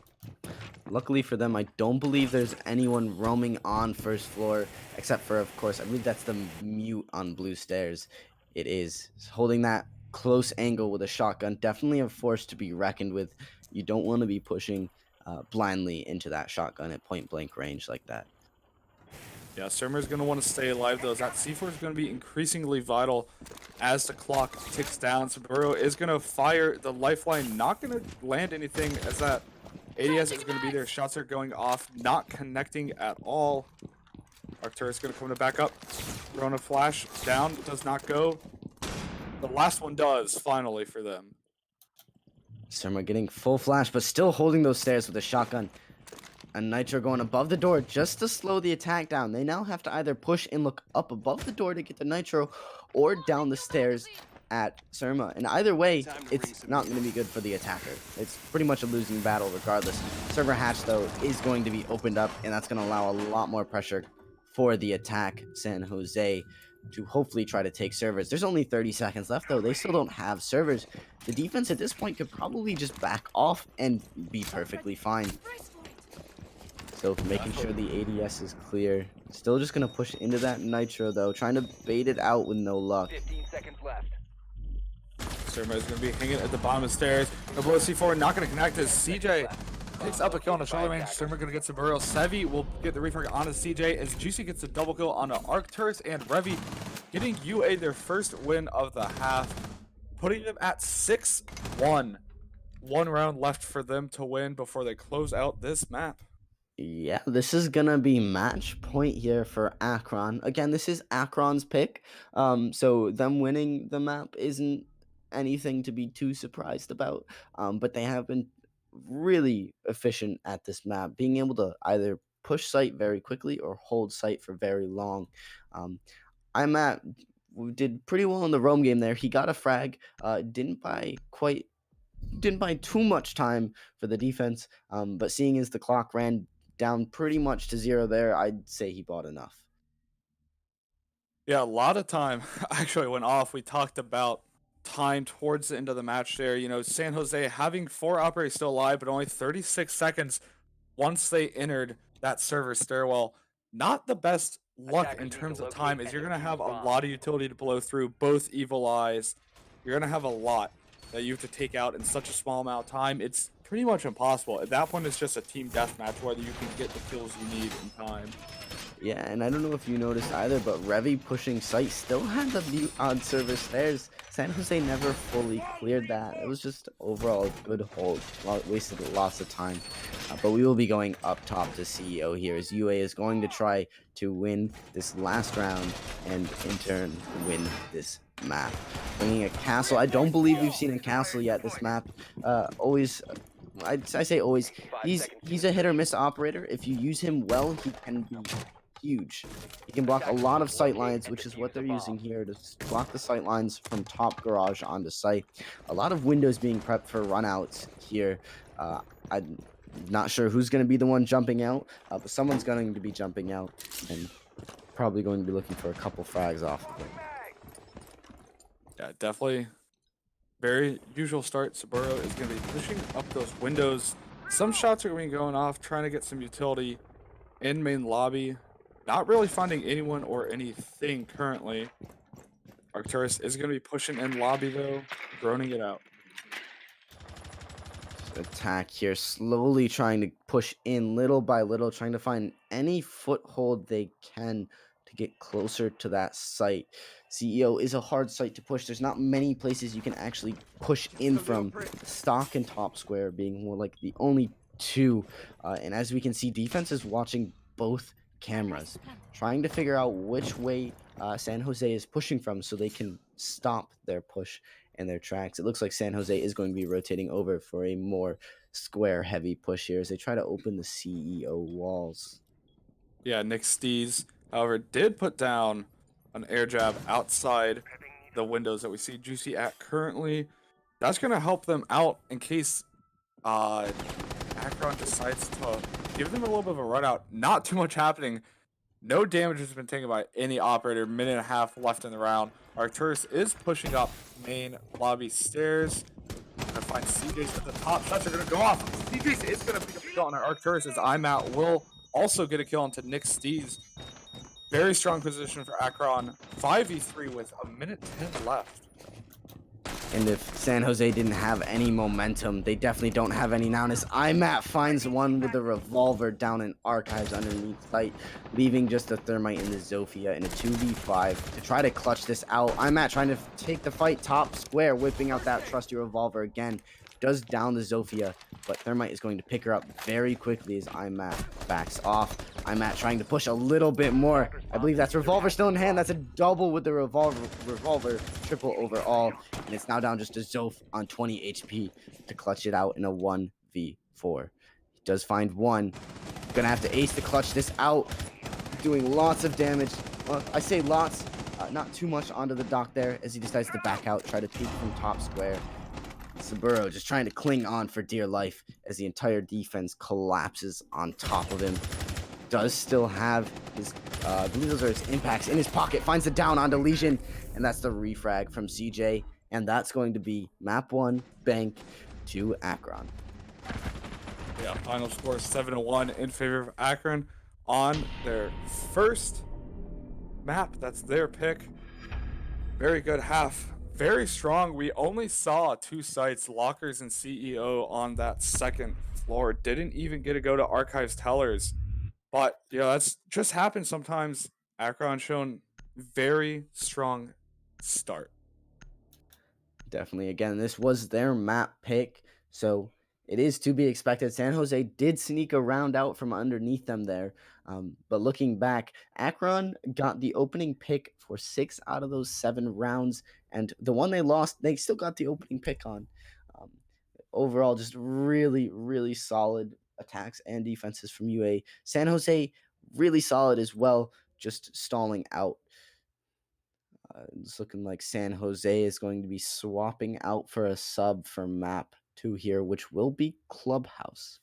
Luckily for them, I don't believe there's anyone roaming on first floor, except for, of course, I believe that's the mute on blue stairs. It is. Holding that close angle with a shotgun, definitely a force to be reckoned with. You don't want to be pushing blindly into that shotgun at point blank range like that. Yeah, Surma's going to want to stay alive, though. That C4 is going to be increasingly vital as the clock ticks down. Saburo is going to fire the lifeline, not going to land anything, as that ADS is going to be there. Shots are going off, not connecting at all. Arcturus is going to come to back up. Throwing a flash down, does not go. The last one does, finally, for them. Surma getting full flash, but still holding those stairs with a shotgun. And Nitro going above the door just to slow the attack down. They now have to either push and look up above the door to get the Nitro, or down the stairs at Surma. And either way, it's not going to be good for the attacker. It's pretty much a losing battle regardless. Server hatch, though, is going to be opened up, and that's going to allow a lot more pressure for the attack San Jose to hopefully try to take servers. There's only 30 seconds left, though. They still don't have servers. The defense at this point could probably just back off and be perfectly fine. So making sure the ADS is clear. Still just going to push into that Nitro, though. Trying to bait it out with no luck. 15 seconds left. Surma is going to be hanging at the bottom of the stairs. The below C4 not going to connect as CJ picks up a kill on the shoulder range. Surma going to get Saburo. Sevi will get the refrag onto CJ as Juicy gets a double kill onto Arcturus and Revi, getting UA their first win of the half, putting them at 6-1. One round left for them to win before they close out this map. Yeah, this is gonna be match point here for Akron. Again, this is Akron's pick. So them winning the map isn't anything to be too surprised about. But they have been really efficient at this map, being able to either push site very quickly or hold site for very long. We did pretty well in the roam game there. He got a frag, didn't buy too much time for the defense, but seeing as the clock ran down pretty much to 0 there, I'd say he bought enough. Yeah, a lot of time actually went off. We talked about time towards the end of the match there. You know, San Jose having 4 operators still alive, but only 36 seconds once they entered that server stairwell. Not the best luck Attackers in need to terms of locate time, as and you're going to defuse have a bombs. lot of utility to blow through, both Evil Eyes. You're going to have a lot that you have to take out in such a small amount of time. It's pretty much impossible. At that point, it's just a team deathmatch, whether you can get the kills you need in time. Yeah, and I don't know if you noticed either, but Revi pushing site still had the mute on server stairs. San Jose never fully cleared that. It was just overall a good hold. Wasted lots of time. But we will be going up top to CEO here, as UA is going to try to win this last round and in turn win this map. Bringing a castle. I don't believe we've seen a castle yet this map. I say always. He's a hit or miss operator. If you use him well, he can be huge. He can block a lot of sight lines, which is what they're using here to block the sight lines from top garage onto site. A lot of windows being prepped for runouts here. Not sure who's going to be the one jumping out, but someone's going to be jumping out and probably going to be looking for a couple frags off of it. Yeah, definitely. Very usual start. Saburo is going to be pushing up those windows. Some shots are going to be going off, trying to get some utility in main lobby. Not really finding anyone or anything currently. Arcturus is going to be pushing in lobby though, droning it out. Attack here, slowly trying to push in little by little, trying to find any foothold they can to get closer to that site. CEO is a hard site to push. There's not many places you can actually push in from. Stock and top square being more like the only two. And as we can see, defense is watching both cameras, trying to figure out which way San Jose is pushing from so they can stop their push and their tracks. It looks like San Jose is going to be rotating over for a more square heavy push here as they try to open the CEO walls. Yeah, Nick Stees, however, did put down an air jab outside the windows that we see Juicy at currently. That's going to help them out in case Akron decides to give them a little bit of a run out. Not too much happening. No damage has been taken by any operator. Minute and a half left in the round. Arcturus is pushing up main lobby stairs. Gonna find CJ's at the top. Shots are gonna go off. CJ's is gonna pick up the kill on Arcturus as IMAT will also get a kill onto Nick Stees. Very strong position for Akron. 5v3 with a minute 10 left. And if San Jose didn't have any momentum, they definitely don't have any now. As IMAT finds one with a revolver down in Archives underneath site, leaving just the Thermite and the Zofia in a 2v5 to try to clutch this out. IMAT trying to take the fight top square, whipping out that trusty revolver again. Does down the Zofia, but Thermite is going to pick her up very quickly as IMAT backs off. IMAT trying to push a little bit more. I believe that's revolver still in hand. That's a double with the revolver, triple overall. And it's now down just to Zof on 20 HP to clutch it out in a 1v4. He does find one. Gonna have to ace to clutch this out. Doing lots of damage. Well, I say lots, not too much onto the dock there as he decides to back out, try to peek from top square. Saburo just trying to cling on for dear life as the entire defense collapses on top of him. Does still have his, I believe those are his impacts in his pocket. Finds the down onto Legion, and that's the refrag from CJ. And that's going to be map 1, Bank, to Akron. Yeah, final score 7-1 in favor of Akron on their first map. That's their pick. Very good half. Very strong. We only saw 2 sites, Lockers and CEO, on that second floor. Didn't even get to go to Archives Tellers. But, that's just happens sometimes. Akron shown very strong start. Definitely. Again, this was their map pick, so it is to be expected. San Jose did sneak a round out from underneath them there. But looking back, Akron got the opening pick for 6 out of those 7 rounds. And the one they lost, they still got the opening pick on. Overall, just really, really solid attacks and defenses from UA. San Jose, really solid as well, just stalling out. It's looking like San Jose is going to be swapping out for a sub for map 2 here, which will be Clubhouse.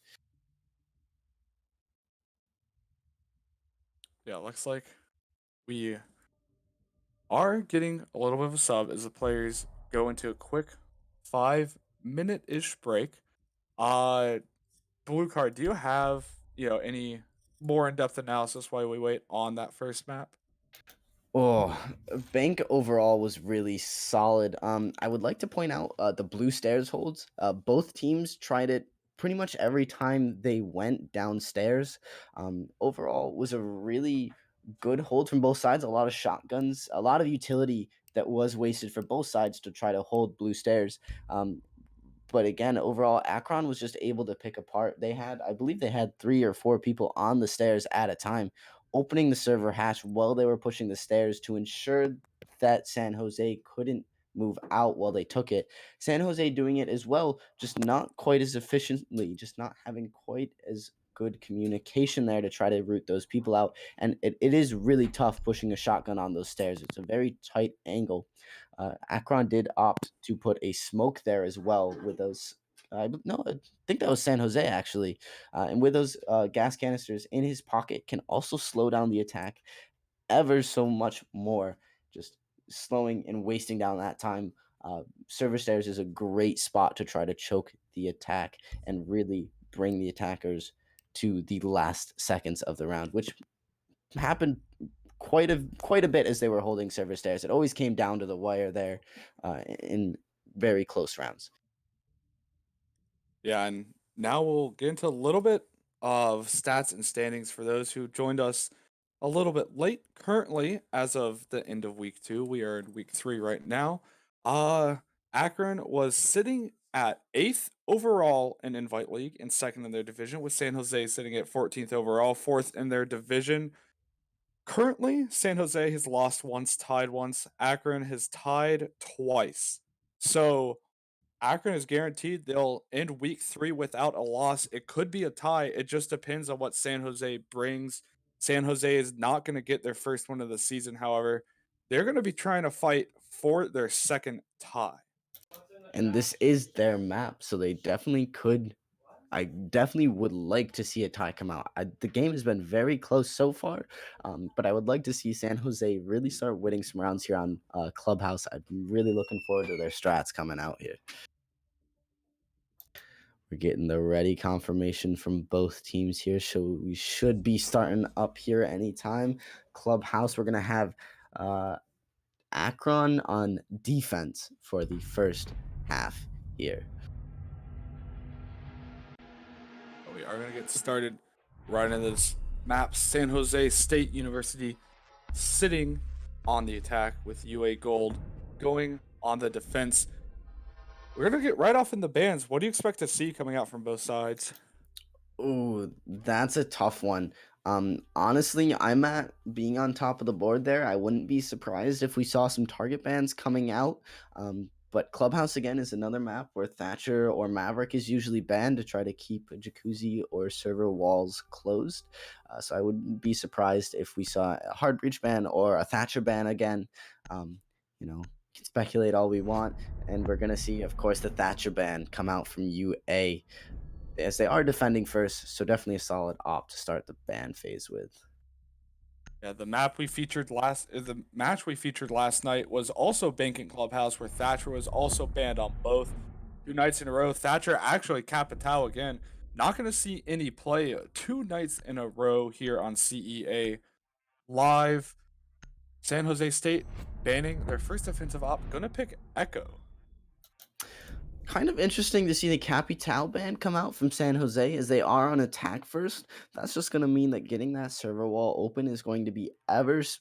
Yeah, looks like we are getting a little bit of a sub as the players go into a quick 5-minute-ish break. Blue Card, do you have, any more in-depth analysis while we wait on that first map? Oh, Bank overall was really solid. I would like to point out the blue stairs holds. Both teams tried it pretty much every time they went downstairs. Overall was a really good hold from both sides. A lot of shotguns, a lot of utility that was wasted for both sides to try to hold blue stairs. But again, overall, Akron was just able to pick apart. I believe they had 3 or 4 people on the stairs at a time, opening the server hatch while they were pushing the stairs to ensure that San Jose couldn't move out while they took it. San Jose doing it as well, just not quite as efficiently, just not having quite as good communication there to try to root those people out. And it is really tough pushing a shotgun on those stairs. It's a very tight angle. Akron did opt to put a smoke there as well with those no, I think that was San Jose actually. And with those gas canisters in his pocket, can also slow down the attack ever so much more, just slowing and wasting down that time. Server stairs is a great spot to try to choke the attack and really bring the attackers to the last seconds of the round, which happened quite a bit as they were holding server stairs. It always came down to the wire there in very close rounds. Yeah, and now we'll get into a little bit of stats and standings for those who joined us a little bit late. Currently, as of the end of week 2, we are in week 3 right now. Uh Akron was sitting at 8th overall in Invite League and second in their division, with San Jose sitting at 14th overall, fourth in their division. Currently, San Jose has lost once, tied once. Akron has tied twice. So Akron is guaranteed they'll end week 3 without a loss. It could be a tie. It just depends on what San Jose brings. San Jose is not going to get their first one of the season, however. They're going to be trying to fight for their second tie. And this is their map, so they definitely could. I definitely would like to see a tie come out. The game has been very close so far, but I would like to see San Jose really start winning some rounds here on Clubhouse. I'm really looking forward to their strats coming out here. We're getting the ready confirmation from both teams here, so we should be starting up here anytime. Clubhouse, we're going to have Akron on defense for the first half here. We are going to get started right into this map. San Jose State University sitting on the attack with UA Gold going on the defense. We're going to get right off in the bands. What do you expect to see coming out from both sides? Ooh, that's a tough one. Honestly, I'm at being on top of the board there. I wouldn't be surprised if we saw some target bans coming out. But Clubhouse again is another map where Thatcher or Maverick is usually banned to try to keep jacuzzi or server walls closed. So I wouldn't be surprised if we saw a hard breach ban or a Thatcher ban again. You know, can speculate all we want, and we're gonna see, of course, the Thatcher ban come out from UA, as they are defending first, so definitely a solid op to start the ban phase with. Yeah, the match we featured last night was also Banking Clubhouse, where Thatcher was also banned on both 2 nights in a row. Thatcher actually Capital again. Not going to see any play 2 nights in a row here on CEA live. San Jose State banning their first offensive op. Going to pick Echo. Kind of interesting to see the Capital ban come out from San Jose, as they are on attack first. That's just going to mean that getting that server wall open is going to be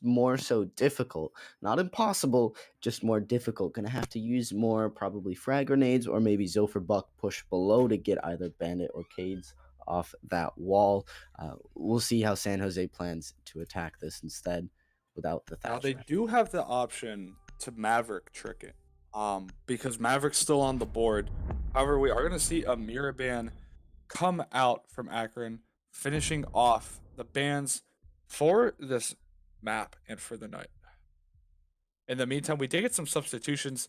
more so difficult. Not impossible, just more difficult. Going to have to use more probably frag grenades or maybe Zophyr Buck push below to get either Bandit or Cades off that wall. We'll see how San Jose plans to attack this instead without the Now Thatcher. they do have the option to Maverick trick it. Because Maverick's still on the board. However, we are going to see a mirror ban come out from Akron, finishing off the bans for this map and for the night. In the meantime, we did get some substitutions.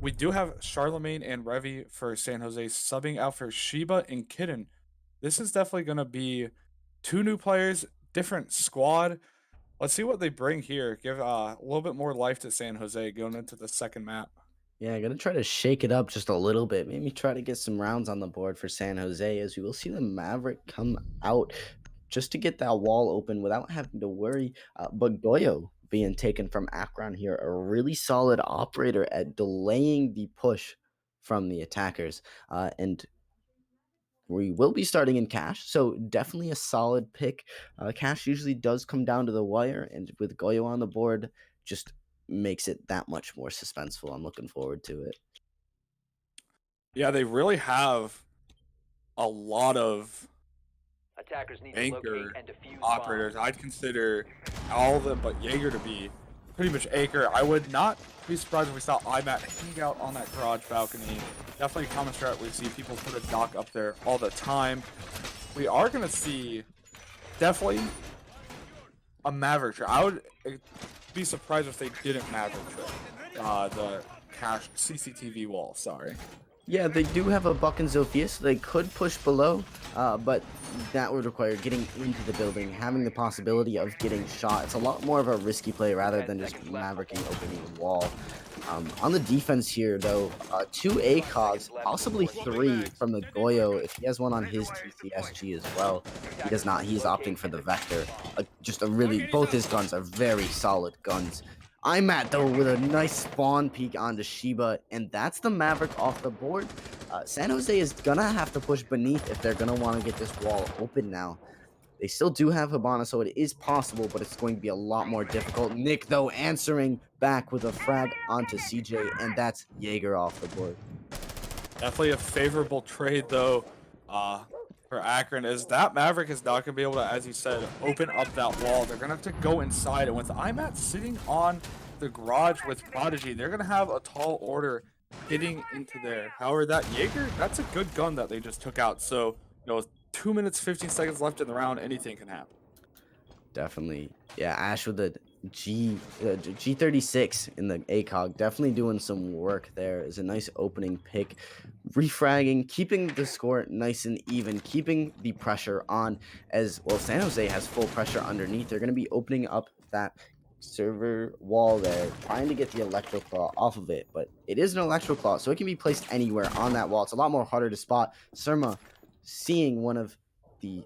We do have Charlemagne and Revy for San Jose subbing out for Sheba and Kitten. This is definitely going to be 2 new players, different squad. Let's see what they bring here. Give a little bit more life to San Jose going into the second map. Yeah, gonna try to shake it up just a little bit. Maybe try to get some rounds on the board for San Jose, as we will see the Maverick come out just to get that wall open without having to worry. But Goyo being taken from Akron here, a really solid operator at delaying the push from the attackers. And we will be starting in Cash, so definitely a solid pick. Cash usually does come down to the wire, and with Goyo on the board, just makes it that much more suspenseful. I'm looking forward to it. Yeah, they really have a lot of Attackers need to anchor locate and defuse operators. bombs. I'd consider all of them but Jaeger to be pretty much anchor. I would not be surprised if we saw IMAT hang out on that garage balcony. Definitely a common strat. We see people put a dock up there all the time. We are going to see definitely a Maverick trip. I would be surprised if they didn't Maverick trip the Cash CCTV wall. Sorry. Yeah, they do have a Buck and Zofia, so they could push below, but that would require getting into the building, having the possibility of getting shot. It's a lot more of a risky play rather 10 than just seconds left. mavericking opening the wall. On the defense here, though, 2 ACOGs, possibly 3 from the Goyo, if he has one on his TCSG as well. He does not. He's opting for the Vector. Just a really, both his guns are very solid guns. I'm at though with a nice spawn peek onto Shiba, and that's the Maverick off the board. San Jose is gonna have to push beneath if they're gonna want to get this wall open now. They still do have Hibana, so it is possible, but it's going to be a lot more difficult. Nick, though, answering back with a frag onto CJ, and that's Jaeger off the board. Definitely a favorable trade though, for Akron, is that Maverick is not gonna be able to, as you said, open up that wall. They're gonna have to go inside, and with IMAT sitting on the garage with Prodigy, they're gonna have a tall order getting into there. However, that Jaeger, that's a good gun that they just took out. So, 2 minutes 15 seconds left in the round, anything can happen. Definitely. Yeah, Ash with the G36 in the ACOG. Definitely doing some work there. Is a nice opening pick. Refragging, keeping the score nice and even, keeping the pressure on as well. San Jose has full pressure underneath. They're going to be opening up that server wall there, trying to get the electro claw off of it, but it is an electro claw, so it can be placed anywhere on that wall. It's a lot more harder to spot. Surma seeing one of the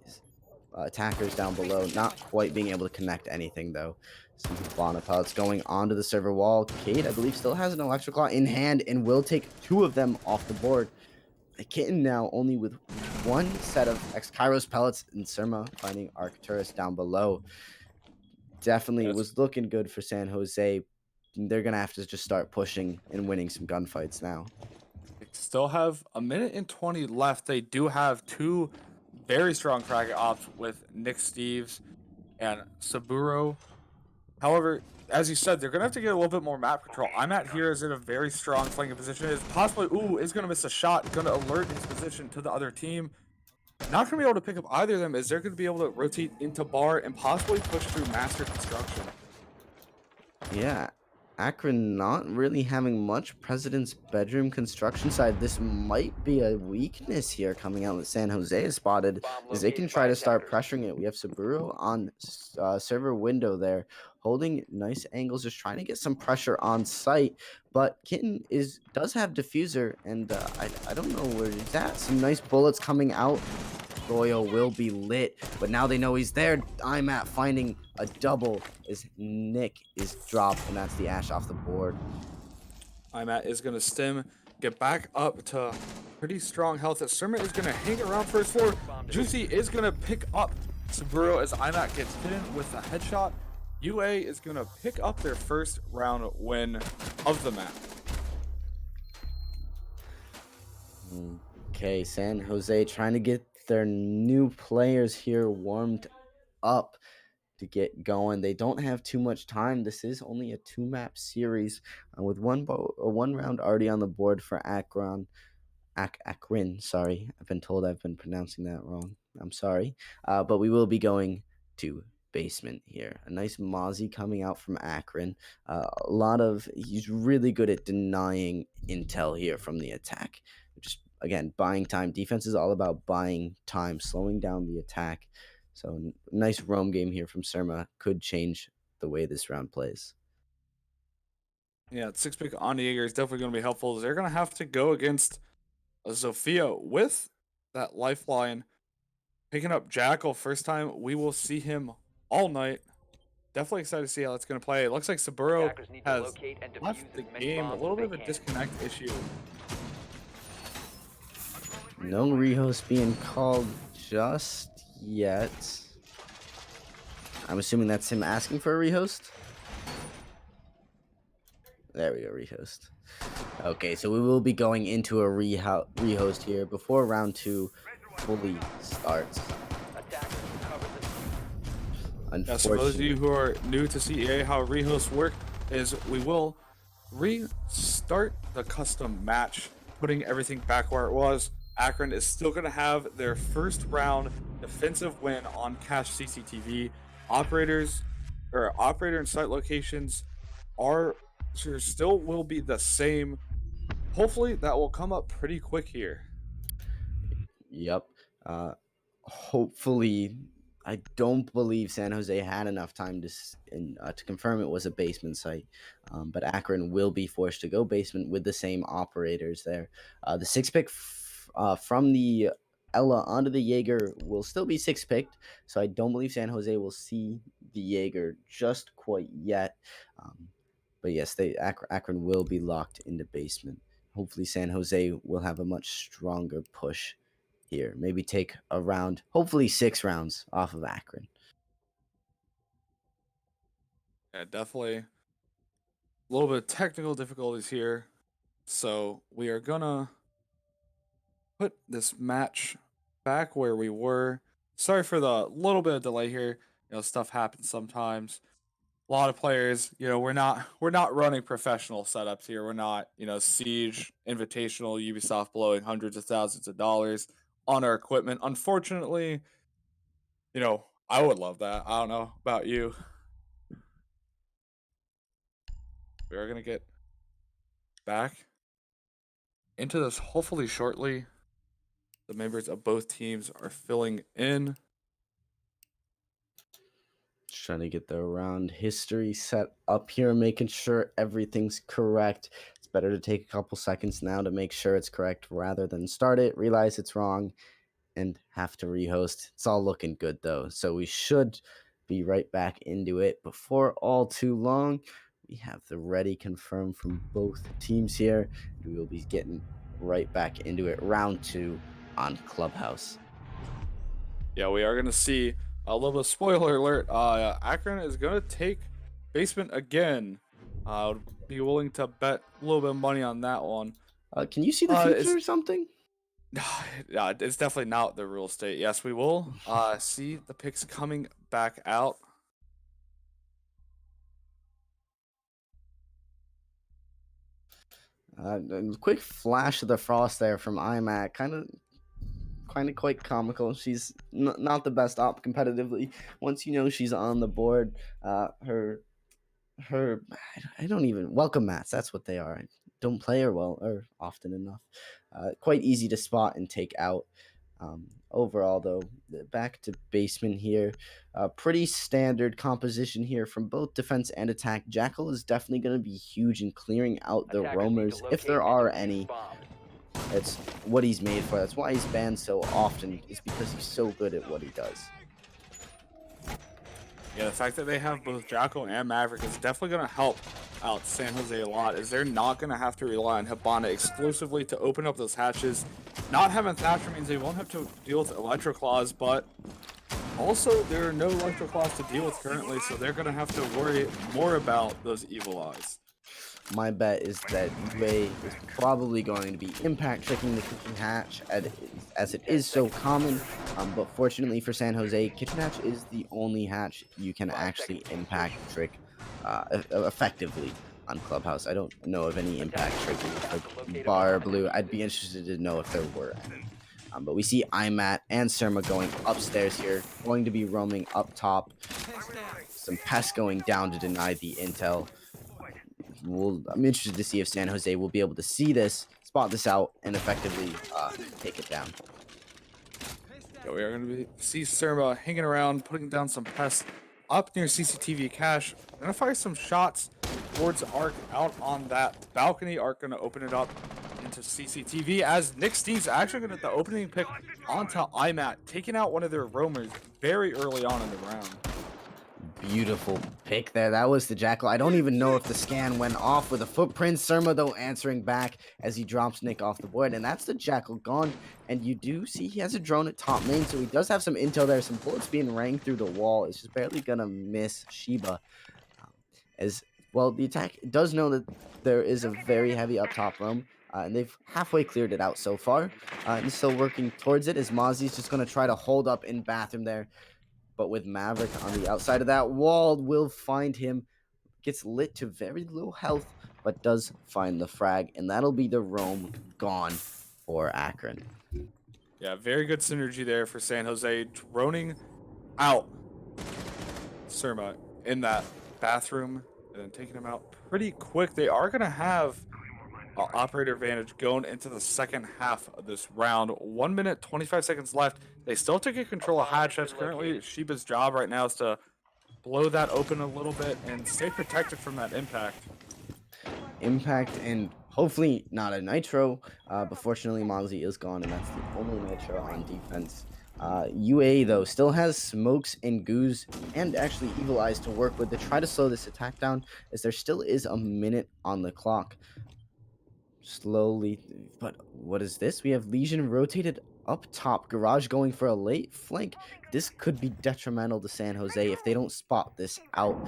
attackers down below, not quite being able to connect anything though. Some Hibana pellets going onto the server wall. Cade, I believe, still has an electro claw in hand and will take 2 of them off the board. Kitten now only with 1 set of X-Kairos pellets, and Surma finding Arcturus down below. Definitely Yes. was looking good for San Jose. They're gonna have to just start pushing and winning some gunfights now. They still have a minute and 20 left. They do have 2 very strong frag ops with Nick Steves and Saburo. However, as you said, they're gonna have to get a little bit more map control. I'm at here is in a very strong flanking position. Is possibly is gonna miss a shot, gonna alert his position to the other team. Not gonna be able to pick up either of them. Is they're gonna be able to rotate into bar and possibly push through master construction. Yeah, Akron not really having much President's bedroom construction side. This might be a weakness here coming out that San Jose has spotted, is they can try to start pressuring it. We have Saburo on server window there, holding nice angles, just trying to get some pressure on site. But Kitten does have diffuser, and I don't know where he's at. Some nice bullets coming out. Goyo will be lit, but now they know he's there. I'm at finding a double as Nick is dropped, and that's the Ash off the board. I'm at is gonna stem, get back up to pretty strong health. That Surma is gonna hang around first floor. Juicy is gonna pick up Saburo as IMAT gets hidden with a headshot. UA is gonna pick up their first round win of the map. Okay, San Jose trying to get their new players here warmed up to get going. They don't have too much time. This is only a 2-map series with one round already on the board for Akron. Akron, sorry. I've been told I've been pronouncing that wrong. I'm sorry. But we will be going to basement here. A nice Mozzie coming out from Akron. He's really good at denying intel here from the attack. Just, again, buying time. Defense is all about buying time, slowing down the attack. So nice roam game here from Surma could change the way this round plays. Yeah, 6 pick on Jaeger is definitely going to be helpful. They're going to have to go against a Zofia with that lifeline. Picking up Jackal first time we will see him all night. Definitely excited to see how that's going to play. It looks like Saburo Attackers need to has locate and defuse left the as many game. A bombs little as bit they of a can. disconnect issue. No rehost being called just yet. I'm assuming that's him asking for a rehost. There we go, rehost. Okay, so we will be going into a rehost here before round 2 fully starts. Attackers recover the Yeah, so for those of Unfortunately, you who are new to CEA, how rehosts work is we will restart the custom match, putting everything back where it was. Akron is still going to have their first round defensive win on cache CCTV. Operator and site locations are still will be the same. hopefully that will come up pretty quick here. Yep. Hopefully, I don't believe San Jose had enough time to confirm it was a basement site, but Akron will be forced to go basement with the same operators there. The six pick from the Ella onto the Jaeger will still be six picked, so I don't believe San Jose will see the Jaeger just quite yet. But yes, Akron will be locked into basement. Hopefully, San Jose will have a much stronger push here. Maybe take a round, hopefully 6 rounds off of Akron. Yeah, definitely a little bit of technical difficulties here. So we are gonna put this match back where we were. Sorry for the little bit of delay here. Stuff happens sometimes. A lot of players, we're not running professional setups here. We're not, Siege, Invitational, Ubisoft blowing hundreds of thousands of dollars on our equipment. Unfortunately, I would love that. I don't know about you. We are gonna get back into this hopefully shortly. The members of both teams are filling in. Just trying to get the round history set up here, making sure everything's correct. It's better to take a couple seconds now to make sure it's correct rather than start it, realize it's wrong, and have to rehost. It's all looking good though, so we should be right back into it before all too long. We have the ready confirmed from both teams here. We will be getting right back into it. Round 2 on Clubhouse. Yeah, we are gonna see a little bit of spoiler alert. Akron is gonna take basement again. I would be willing to bet a little bit of money on that one. Can you see the It's future or something? yeah, it's definitely not the real estate. Yes, we will see the picks coming back out. Quick flash of the frost there from IMAC, kind of quite comical. She's not the best op competitively. Once you know she's on the board, her I don't even welcome mats. That's what they are. I don't play her well or often enough. Quite easy to spot and take out. Overall, though, back to basement here. Pretty standard composition here from both defense and attack. Jackal is definitely going to be huge in clearing out the Attackers need to roamers if there locate are and defuse any. bombs. That's what he's made for. That's why he's banned so often, is because he's so good at what he does. Yeah, the fact that they have both Jackal and Maverick is definitely going to help out San Jose a lot, as they're not going to have to rely on Hibana exclusively to open up those hatches. Not having Thatcher means they won't have to deal with Electro Claws, but also there are no Electro Claws to deal with currently, so they're going to have to worry more about those Evil Eyes. My bet is that UA is probably going to be impact tricking the kitchen hatch as it is so common. But fortunately for San Jose, kitchen hatch is the only hatch you can actually impact trick effectively on Clubhouse. I don't know of any impact tricking for Bar Blue. I'd be interested to know if there were any. But we see IMAT and Surma going upstairs here, going to be roaming up top. Some pests going down to deny the intel. I'm interested to see if San Jose will be able to see this, spot this out, and effectively take it down. Yeah, we are going to see Surma hanging around, putting down some pests up near CCTV cache. Going to fire some shots towards Arc out on that balcony. Arc going to open it up into CCTV as Nick Steve's actually going to get the opening pick onto IMAT, taking out one of their roamers very early on in the round. Beautiful pick there. That was the Jackal. I don't even know if the scan went off with a footprint. Surma, though, answering back as he drops Nick off the board. And that's the Jackal gone. And you do see he has a drone at top main, so he does have some intel there. Some bullets being rang through the wall. It's just barely going to miss Shiba. As well, the attack does know that there is a very heavy up top roam. And they've halfway cleared it out so far. And still working towards it as Mozzie's just going to try to hold up in bathroom there. But with Maverick on the outside of that wall, will find him. Gets lit to very low health, but does find the frag. And that'll be the roam gone for Akron. Yeah, very good synergy there for San Jose. Droning out Surma in that bathroom and then taking him out pretty quick. They are going to have operator advantage going into the second half of this round. 1 minute, 25 seconds left. They still take control of hatch. That's currently Sheba's job right now is to blow that open a little bit and stay protected from that impact. Impact and hopefully not a nitro. But fortunately, Mozzie is gone, and that's the only nitro on defense. UA though still has smokes and goos and actually evil eyes to work with to try to slow this attack down, as there still is a minute on the clock. Slowly, but what is this? We have Legion rotated up top. Garage going for a late flank. This could be detrimental to San Jose if they don't spot this out.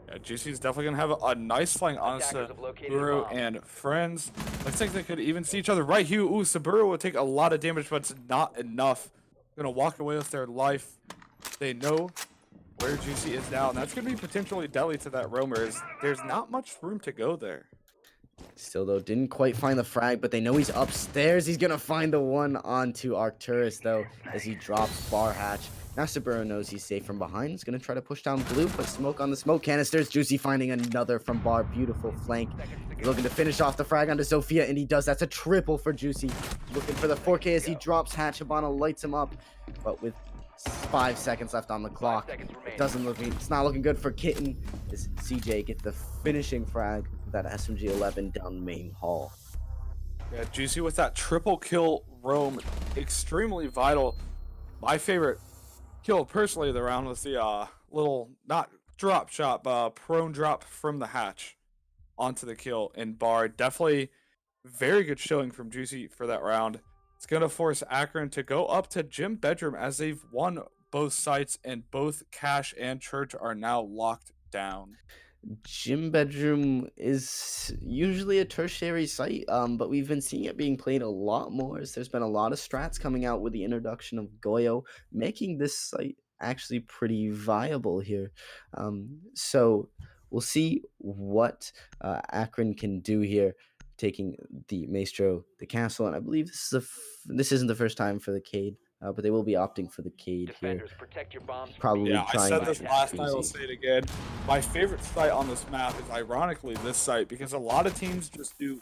Yeah, GC is definitely going to have a nice flank on Attackers have located a Saburo bomb. and friends. Looks like they could even see each other right here. Ooh, Saburo will take a lot of damage, but it's not enough. Going to walk away with their life. They know where GC is now, and that's going to be potentially deadly to that roamer. There's not much room to go there. Still though, didn't quite find the frag, but they know he's upstairs. He's gonna find the one onto Arcturus though, as he drops bar hatch. Now Saburo knows he's safe from behind. He's gonna try to push down blue, put smoke on the smoke canisters. Juicy finding another from bar. Beautiful flank. He's looking to finish off the frag onto Sophia, and he does. That's a triple for Juicy. Looking for the 4K as he drops hatch. Habana lights him up, but with 5 seconds left on the clock, it's not looking good for Kitten as CJ gets the finishing frag with that SMG 11 down main hall. Yeah, Juicy with that triple kill roam, extremely vital. My favorite kill personally of the round was the little, not drop shot, but prone drop from the hatch onto the kill in bar. Definitely very good showing from Juicy for that round. It's going to force Akron to go up to Gym Bedroom as they've won both sites, and both Cash and Church are now locked down. Gym Bedroom is usually a tertiary site, but we've been seeing it being played a lot more as there's been a lot of strats coming out with the introduction of Goyo, making this site actually pretty viable here. So we'll see what Akron can do here, taking the Maestro, the castle, and I believe this isn't the first time for the Cade, but they will be opting for the Cade here. Defenders, protect your bombs. Probably Yeah, I trying said to this get last night, I'll Juicy. say it again. My favorite site on this map is ironically this site, because a lot of teams just do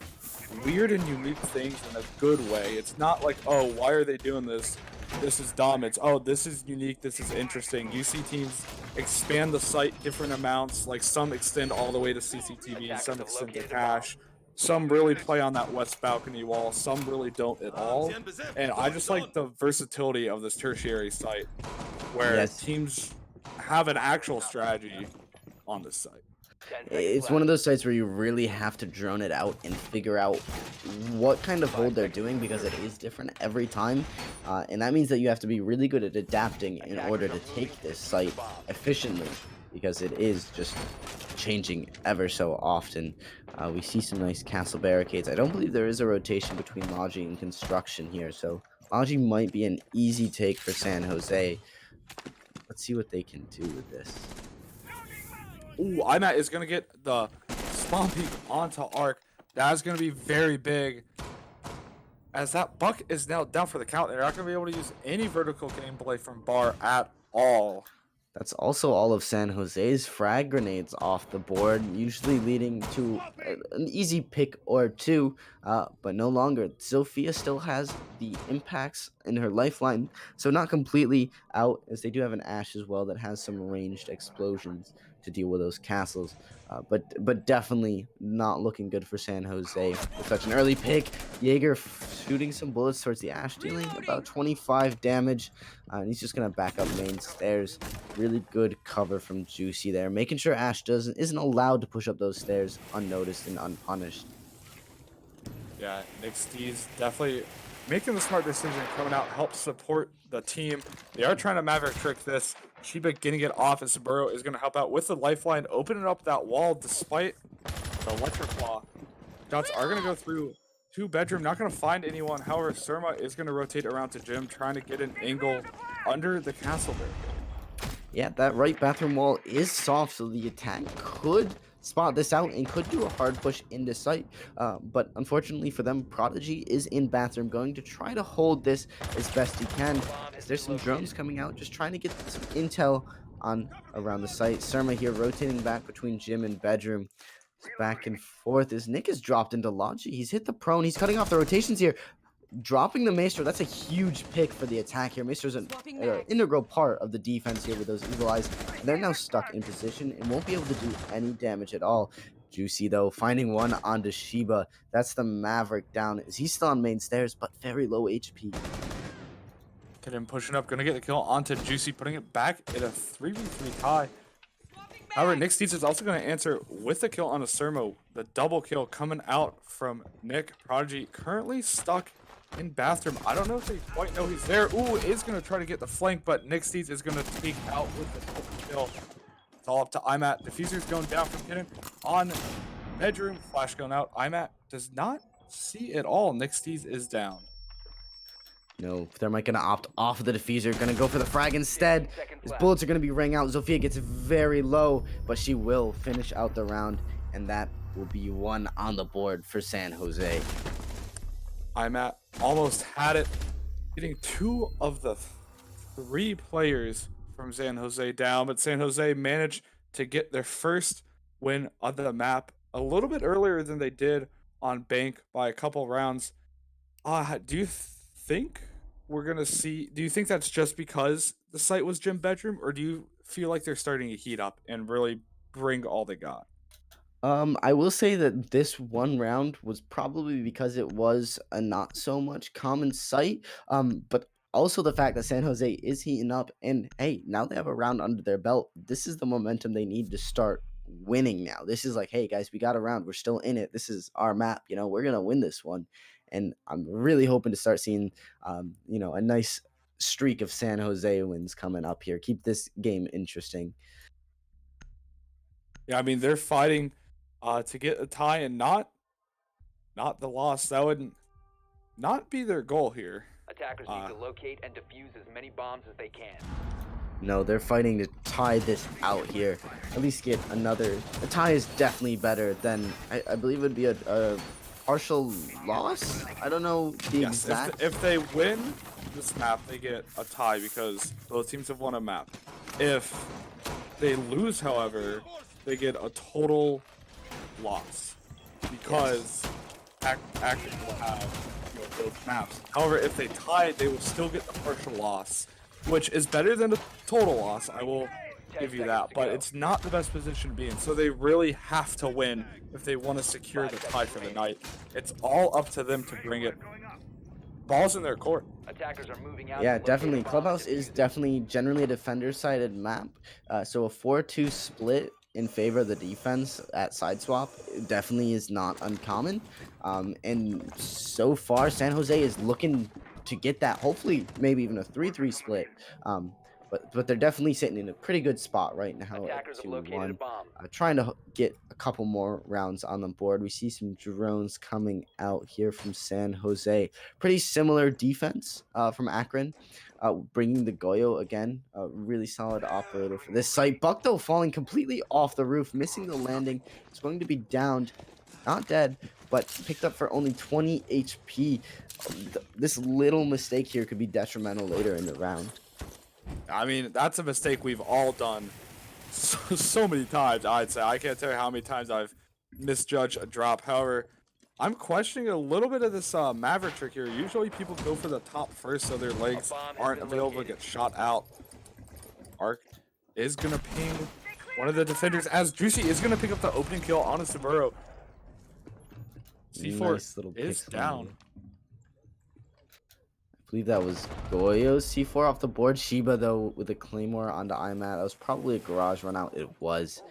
weird and unique things in a good way. It's not like, oh, why are they doing this? This is dumb. It's, oh, this is unique, this is interesting. You see teams expand the site different amounts, like some extend all the way to CCTV, some extend to cache. Some really play on that west balcony wall, some really don't at all. And I just like the versatility of this tertiary site, where Yes. teams have an actual strategy on this site. 10 seconds It's one left. of those sites where you really have to drone it out and figure out what kind of hold they're doing, because it is different every time, and that means that you have to be really good at adapting in order to take this site efficiently, because it is just changing ever so often. We see some nice castle barricades. I don't believe there is a rotation between Logi and construction here, so Logi might be an easy take for San Jose. Let's see what they can do with this. Ooh, IMAT is going to get the spawn peek onto Arc. That is going to be very big, as that buck is now down for the count. They're not going to be able to use any vertical gameplay from Bar at all. That's also all of San Jose's frag grenades off the board, usually leading to an easy pick or two, but no longer. Sophia still has the impacts in her lifeline, so not completely out, as they do have an Ash as well that has some ranged explosions to deal with those castles, but definitely not looking good for San Jose with such an early pick. Jaeger shooting some bullets towards the Ash, dealing about 25 damage, and he's just gonna back up main stairs. Really good cover from Juicy there, making sure Ash isn't allowed to push up those stairs unnoticed and unpunished. Yeah, Nick Steez definitely making the smart decision, coming out, help support the team. They are trying to Maverick trick this. Shiba getting it off, and Saburo is going to help out with the lifeline, opening up that wall despite the electric claw. Shots are going to go through to Bedroom, not going to find anyone. However, Surma is going to rotate around to Jim, trying to get an angle under the castle there. Yeah, that right bathroom wall is soft, so the attack could spot this out and could do a hard push into sight. But unfortunately for them, Prodigy is in bathroom, going to try to hold this as best he can. As there's some drones coming out, just trying to get some intel on around the site. Surma here rotating back between Gym and Bedroom. Back and forth as Nick is dropped into Logi. He's hit the prone. He's cutting off the rotations here. Dropping the Maestro, that's a huge pick for the attack here. Maestro's an integral part of the defense here with those evil eyes. They're now stuck in position and won't be able to do any damage at all. Juicy, though, finding one onto Shiba. That's the Maverick down. He's still on main stairs, but very low HP. Kitten pushing up, gonna get the kill onto Juicy, putting it back in a 3v3 tie. However, Nick Steeds is also going to answer with the kill on a Sermo. The double kill coming out from Nick. Prodigy currently stuck in bathroom. I don't know if they quite know he's there. Ooh, is going to try to get the flank, but Nick Steeds is going to take out with the double kill. It's all up to IMAT. Diffuser's going down from Kitten on bedroom. Flash going out. IMAT does not see it all. Nick Steeds is down. No, Thermite gonna opt off of the diffuser, gonna go for the frag instead. His bullets are gonna be raying out. Zofia gets very low, but she will finish out the round, and that will be one on the board for San Jose. IMAT almost had it, getting 2 of the 3 players from San Jose down, but San Jose managed to get their first win on the map a little bit earlier than they did on Bank by a couple rounds. Do you think we're gonna see? Do you think that's just because the site was gym bedroom, or do you feel like they're starting to heat up and really bring all they got? I will say that this one round was probably because it was a not so much common sight. But also the fact that San Jose is heating up, and hey, now they have a round under their belt. This is the momentum they need to start winning now. This is like, hey guys, we got a round. We're still in it. This is our map. We're gonna win this one, and I'm really hoping to start seeing, a nice streak of San Jose wins coming up here. Keep this game interesting. Yeah, I mean they're fighting to get a tie and not the loss. That would not be their goal here. Attackers need to locate and defuse as many bombs as they can. No, they're fighting to tie this out here. At least get another. A tie is definitely better than I believe it would be a partial loss. I don't know the Yes, exact. if they win this map, they get a tie because both teams have won a map. If they lose, however, they get a total loss because Akron will have both maps. However, if they tie, they will still get the partial loss, which is better than a total loss. I will give you that, but it's not the best position to be in. So they really have to win if they want to secure the tie for the night. It's all up to them to bring it. Ball's in their court. Attackers are moving out. Yeah, to locate definitely. a bomb. Clubhouse is definitely generally a defender-sided map. So a 4-2 split in favor of the defense at side swap definitely is not uncommon. And so far, San Jose is looking to get that. Hopefully, maybe even a 3-3 split. But they're definitely sitting in a pretty good spot right now at Attackers have located a 2-1. bomb. Trying to get a couple more rounds on the board. We see some drones coming out here from San Jose. Pretty similar defense from Akron. Bringing the Goyo again. A really solid operator for this site. Buck, though, falling completely off the roof, missing the landing. It's going to be downed. Not dead, but picked up for only 20 HP. This little mistake here could be detrimental later in the round. I mean, that's a mistake we've all done so many times, I'd say. I can't tell you how many times I've misjudged a drop. However, I'm questioning a little bit of this Maverick trick here. Usually people go for the top first so their legs aren't available to get shot out. Arc is going to ping one of the defenders as Juicy is going to pick up the opening kill on a Saburo. C4 Nice little is pick down. from- I believe that was Goyo's C4 off the board. Shiba, though, with a Claymore onto IMAT. That was probably a garage run out. It was.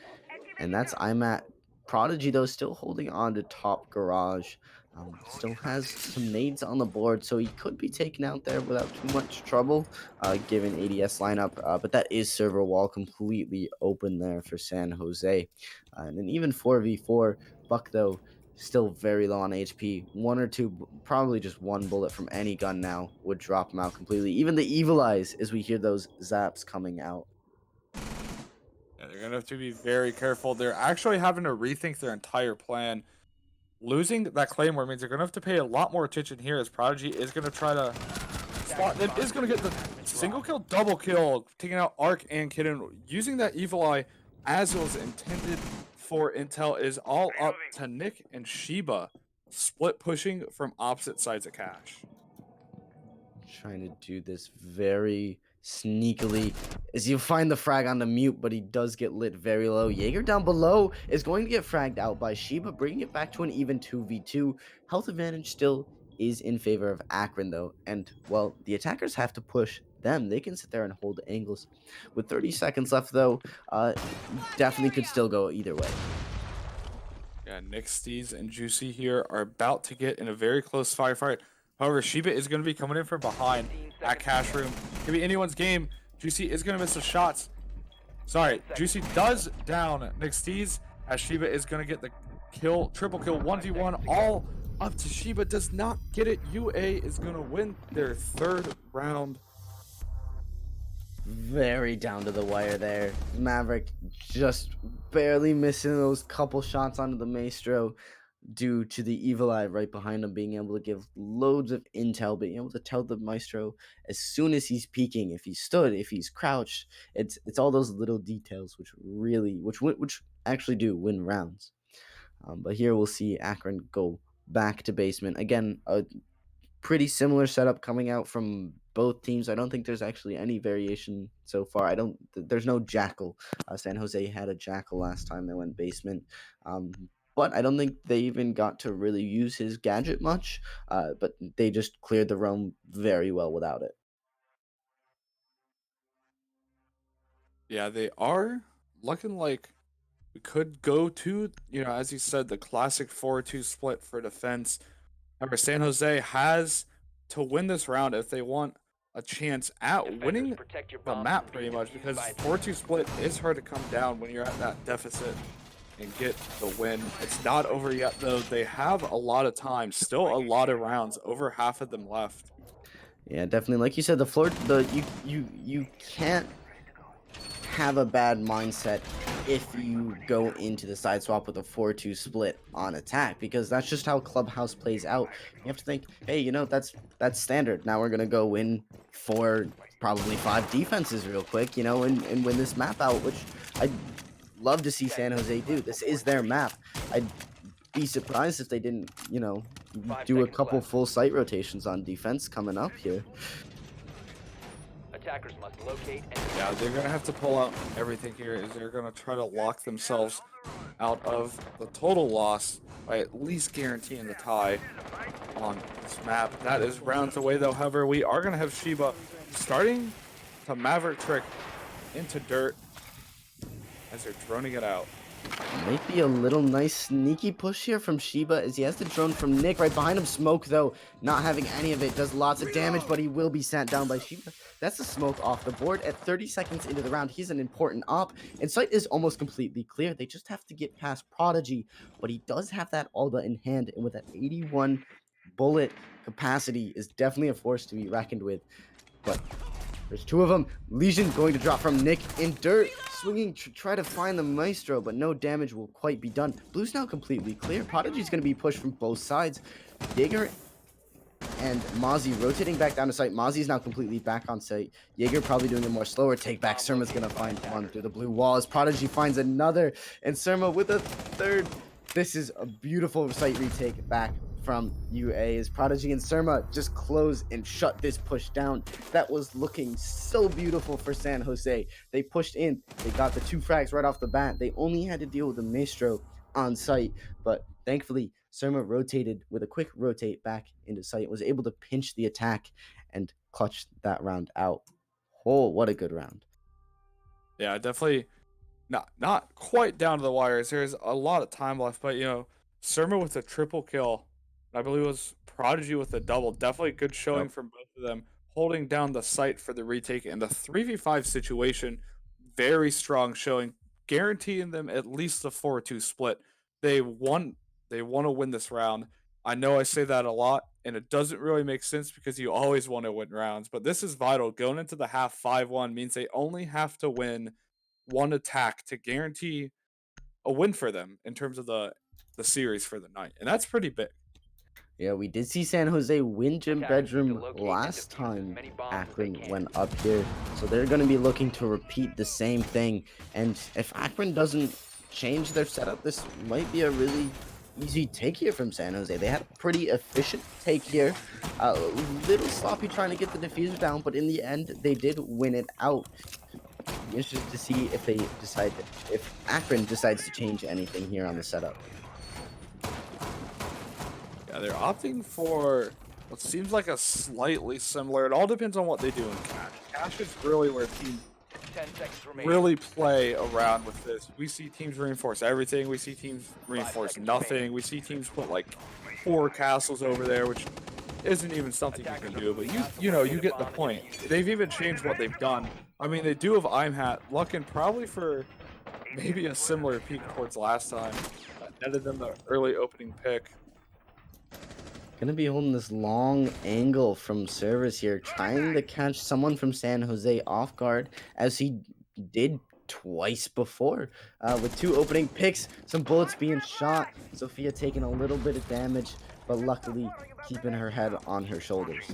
And that's IMAT. Prodigy, though, still holding on to top garage. Still has some nades on the board, so he could be taken out there without too much trouble, given ADS lineup. But that is server wall completely open there for San Jose. And an even 4v4. Buck, though, still very low on HP. One or two, probably just one bullet from any gun now would drop him out completely. Even the Evil Eyes, as we hear those zaps coming out. Yeah, they're going to have to be very careful. They're actually having to rethink their entire plan. Losing that Claymore means they're going to have to pay a lot more attention here as Prodigy is going to try to spot them, is going to get the single kill, double kill, taking out Arc and Kitten, using that Evil Eye as it was intended 4 intel is all up to Nick and Sheba, split pushing from opposite sides of cache. Trying to do this very sneakily as you find the frag on the mute, but he does get lit very low. Jaeger down below is going to get fragged out by Sheba, bringing it back to an even 2v2. Health advantage still is in favor of Akron, though, and, well, the attackers have to push them. They can sit there and hold angles. With 30 seconds left, though, definitely could still go either way. Yeah, Nick, Steez, and Juicy here are about to get in a very close firefight. However, Sheba is going to be coming in from behind at cash room. Could be anyone's game. Juicy is going to miss the shots. Sorry, Juicy does down Nick Steez as Sheba is going to get the kill, triple kill, 1v1, all up to Sheba. Does not get it. UA is going to win their 3rd round. Very down to the wire there. Maverick just barely missing those couple shots onto the Maestro due to the evil eye right behind him being able to give loads of intel, being able to tell the Maestro as soon as he's peeking, if he's stood, if he's crouched. It's all those little details which actually do win rounds. But here we'll see Akron go back to basement again. A pretty similar setup coming out from both teams. I don't think there's actually any variation so far. There's no Jackal. San Jose had a Jackal last time they went basement. But I don't think they even got to really use his gadget much. But they just cleared the roam very well without it. Yeah, they are looking like we could go to, as you said, the classic 4-2 split for defense. However, San Jose has to win this round if they want a chance at winning protect your the bombs map from pretty being much, defused because by 4-2 split is hard to come down when you're at that deficit and get the win. It's not over yet, though. They have a lot of time, still a lot of rounds, over half of them left. Yeah, definitely. Like you said, you can't have a bad mindset if you go into the side swap with a 4-2 split on attack, because that's just how Clubhouse plays out. You have to think, hey, that's standard. Now we're gonna go in for probably 5 defenses real quick, and win this map out, which I'd love to see San Jose do. This is their map. I'd be surprised if they didn't, do a couple full site rotations on defense coming up here. Attackers must locate and Yeah, they're going to have to pull out everything here, as they're going to try to lock themselves out of the total loss by at least guaranteeing the tie on this map. That is rounds away, though. However, we are going to have Sheba starting to Maverick trick into dirt as they're droning it out. Might be a little nice sneaky push here from Sheba as he has the drone from Nick right behind him. Smoke, though, not having any of it, does lots of damage, but he will be sent down by Sheba. That's the smoke off the board. At 30 seconds into the round, he's an important op, and site is almost completely clear. They just have to get past Prodigy, but he does have that Alda in hand, and with that 81 bullet capacity is definitely a force to be reckoned with. But there's 2 of them. Legion going to drop from Nick in dirt. Swinging to try to find the Maestro, but no damage will quite be done. Blue's now completely clear. Prodigy's going to be pushed from both sides. Jaeger and Mozzie rotating back down to site. Mozzie's now completely back on site. Jaeger probably doing a more slower take back. Surma's going to find one through the blue wall as Prodigy finds another. And Surma with a 3rd. This is a beautiful site retake back from UA as Prodigy and Surma just close and shut this push down. That was looking so beautiful for San Jose. They pushed in, they got the 2 frags right off the bat. They only had to deal with the Maestro on site, but thankfully Surma rotated with a quick rotate back into site, was able to pinch the attack and clutch that round out. Oh, what a good round. Yeah, definitely not quite down to the wires. There's a lot of time left, but Surma with a triple kill. I believe it was Prodigy with a double. Definitely good showing Yep. from both of them, holding down the site for the retake in the 3v5 situation. Very strong showing, guaranteeing them at least a 4-2 split. They want to win this round. I know I say that a lot, and it doesn't really make sense because you always want to win rounds, but this is vital. Going into the half 5-1 means they only have to win 1 attack to guarantee a win for them in terms of the series for the night, and that's pretty big. Yeah, we did see San Jose win Gym Attackers need to Bedroom locate and last defuse as time many bombs as they Akron can. went up here. So they're going to be looking to repeat the same thing. And if Akron doesn't change their setup. This might be a really easy take here from San Jose. They had a pretty efficient take here. A little sloppy trying to get the diffuser down, but in the end, they did win it out. Be interested to see if if Akron decides to change anything here on the setup. Yeah, they're opting for what seems like a slightly similar. It all depends on what they do in cash. Cash is really where teams 10 seconds remaining. really play around with this. We see teams reinforce everything. We see teams reinforce seconds nothing. remaining. We see teams put like 4 castles over there, which isn't even something you can do. But you know you get the point. They've even changed what they've done. I mean, they do have Imhat looking probably for maybe a similar peak towards last time. Netted them the early opening pick. Gonna be holding this long angle from service here, trying to catch someone from San Jose off guard, as he did twice before. With 2 opening picks, some bullets being shot. Sophia taking a little bit of damage, but luckily keeping her head on her shoulders.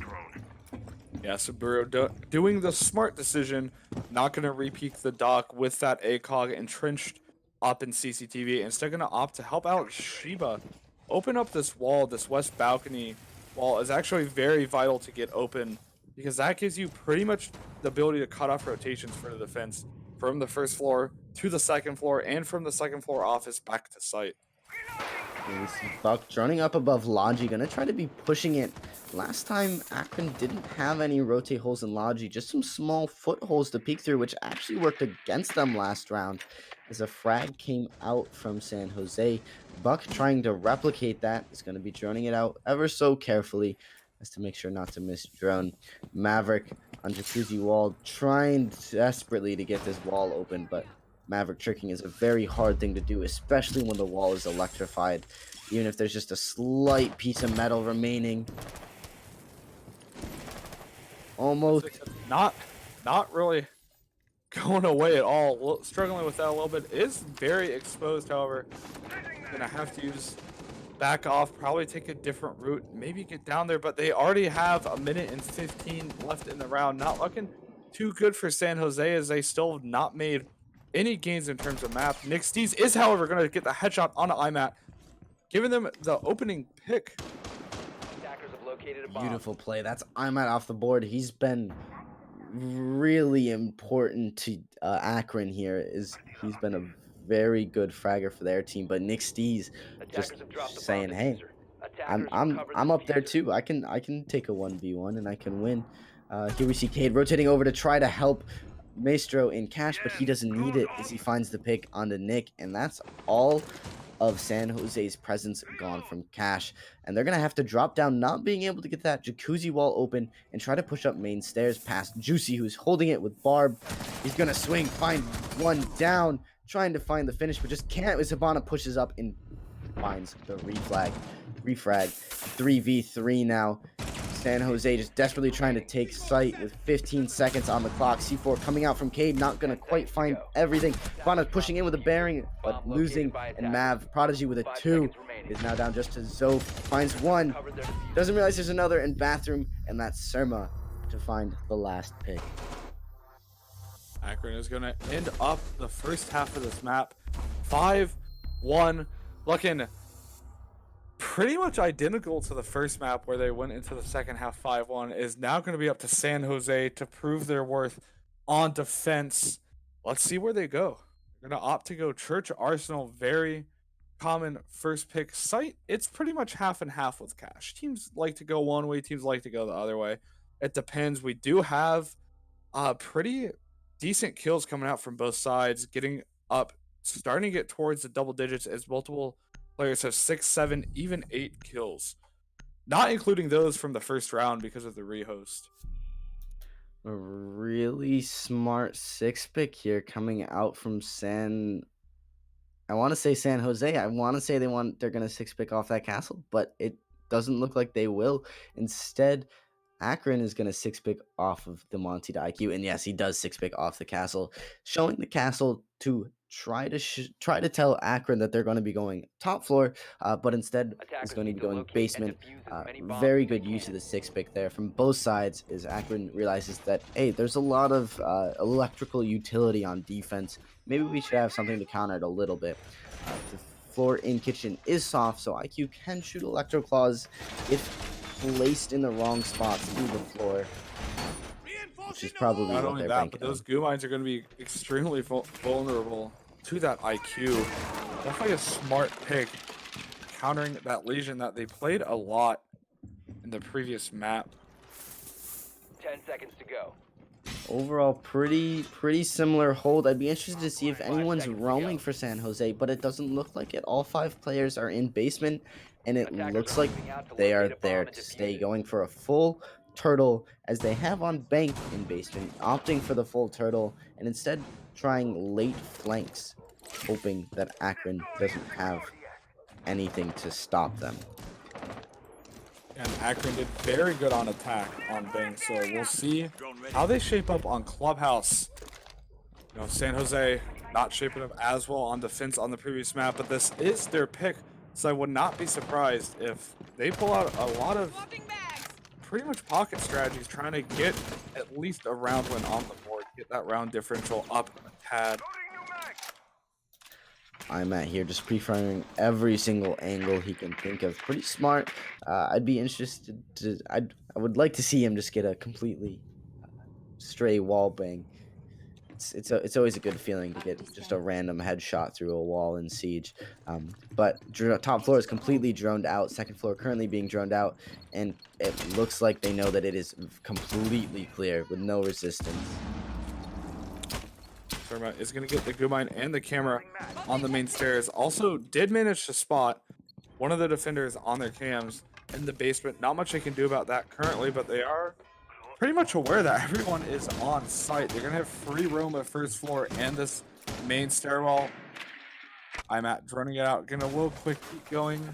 Yeah, Saburo doing the smart decision, not going to re-peek the dock with that ACOG entrenched up in CCTV. Instead, going to opt to help out Shiba. Open up this wall, this west balcony wall is actually very vital to get open because that gives you pretty much the ability to cut off rotations for the defense from the first floor to the second floor and from the second floor office back to site. Here we see Buck droning up above Logi, gonna try to be pushing it. Last time, Akron didn't have any rotate holes in Logi, just some small footholes to peek through, which actually worked against them last round. As a frag came out from San Jose, Buck trying to replicate that is gonna be droning it out ever so carefully, as to make sure not to miss drone. Maverick on Jacuzzi wall, trying desperately to get this wall open, but Maverick tricking is a very hard thing to do, especially when the wall is electrified. Even if there's just a slight piece of metal remaining. Almost. Not really going away at all. Struggling with that a little bit. Is very exposed, however. Gonna have to use back off, probably take a different route, maybe get down there, but they already have a minute and 15 left in the round. Not looking too good for San Jose, as they still have not made any gains in terms of map. Nick Stees is, however, going to get the headshot on IMAT, giving them the opening pick. Attackers have located a bomb. Beautiful play. That's Imad off the board. He's been really important to Akron here. He's been a very good fragger for their team. But Nick Stees just Attackers have dropped the bomb saying, "Hey, diffuser. Attackers recovered the I'm up there diffuser. too. I can take a 1v1 and I can win." Here we see Cade rotating over to try to help Maestro in cash, but he doesn't need it as he finds the pick onto Nick, and that's all of San Jose's presence gone from cash. And they're gonna have to drop down, not being able to get that jacuzzi wall open, and try to push up main stairs past Juicy, who's holding it with Barb. He's gonna swing, find one down, trying to find the finish, but just can't as Hibana pushes up and finds the refrag. 3v3 now. San Jose just desperately trying to take sight with 15 seconds on the clock. C4 coming out from Cade, not gonna quite find everything. Hibana pushing in with a bearing, but losing. And Mav, Prodigy with a 2, is now down just to Zoe. Finds one, doesn't realize there's another in bathroom, and that's Surma to find the last pick. Akron is going to end up the first half of this map 5-1, looking pretty much identical to the first map where they went into the second half 5-1. Is now going to be up to San Jose to prove their worth on defense. Let's see where they go. They're going to opt to go Church Arsenal, very common first pick site. It's pretty much half and half with cash. Teams like to go one way, teams like to go the other way. It depends. We do have pretty decent kills coming out from both sides, getting up, starting to get towards the double digits as multiple players have 6, 7, even 8 kills, not including those from the first round because of the rehost. A really smart 6 pick here coming out from I want to say San Jose. I want to say they're going to 6 pick off that castle, but it doesn't look like they will. Instead, Akron is going to six pick off of the Monty to IQ, and yes, he does six pick off the castle, showing the castle to try to tell Akron that they're going to be going top floor, but instead is Attackers going to need be to going locate and basement. defuse as many bombs Very as they good use can. of the six pick there from both sides. As Akron realizes that hey, there's a lot of electrical utility on defense. Maybe we should have something to counter it a little bit. The floor in kitchen is soft, so IQ can shoot electro claws if placed in the wrong spots through the floor, which is probably Not what only they're that, banking but those on. goo mines are going to be extremely vulnerable to that IQ. Definitely a smart pick, countering that Legion that they played a lot in the previous map. 10 seconds to go. Overall, pretty similar hold. I'd be interested to see if 5 anyone's seconds to roaming go. for San Jose, but it doesn't look like it. All 5 players are in basement, and it Attackers looks are like moving out to they are locate a there bomb and to stay, defuse it. going for a full turtle as they have on bank in basement, opting for the full turtle and instead trying late flanks, hoping that Akron doesn't have anything to stop them. And Akron did very good on attack on Bang, so we'll see how they shape up on Clubhouse. You know, San Jose not shaping up as well on defense on the previous map, but this is their pick, so I would not be surprised if they pull out a lot of pretty much pocket strategies, trying to get at least a round win on the board, get that round differential up a tad. I'm at here just pre-firing every single angle he can think of. Pretty smart. I'd be interested to. I would like to see him just get a completely stray wall bang. It's always a good feeling to get just a random headshot through a wall in Siege. But top floor is completely droned out. Second floor currently being droned out, and it looks like they know that it is completely clear with no resistance. Surma is going to get the good mine and the camera on the main stairs. Also, did manage to spot one of the defenders on their cams in the basement. Not much they can do about that currently, but they are pretty much aware that everyone is on site. They're going to have free roam at first floor and this main stairwell. I'm at droning it out. Gonna a little quick keep going.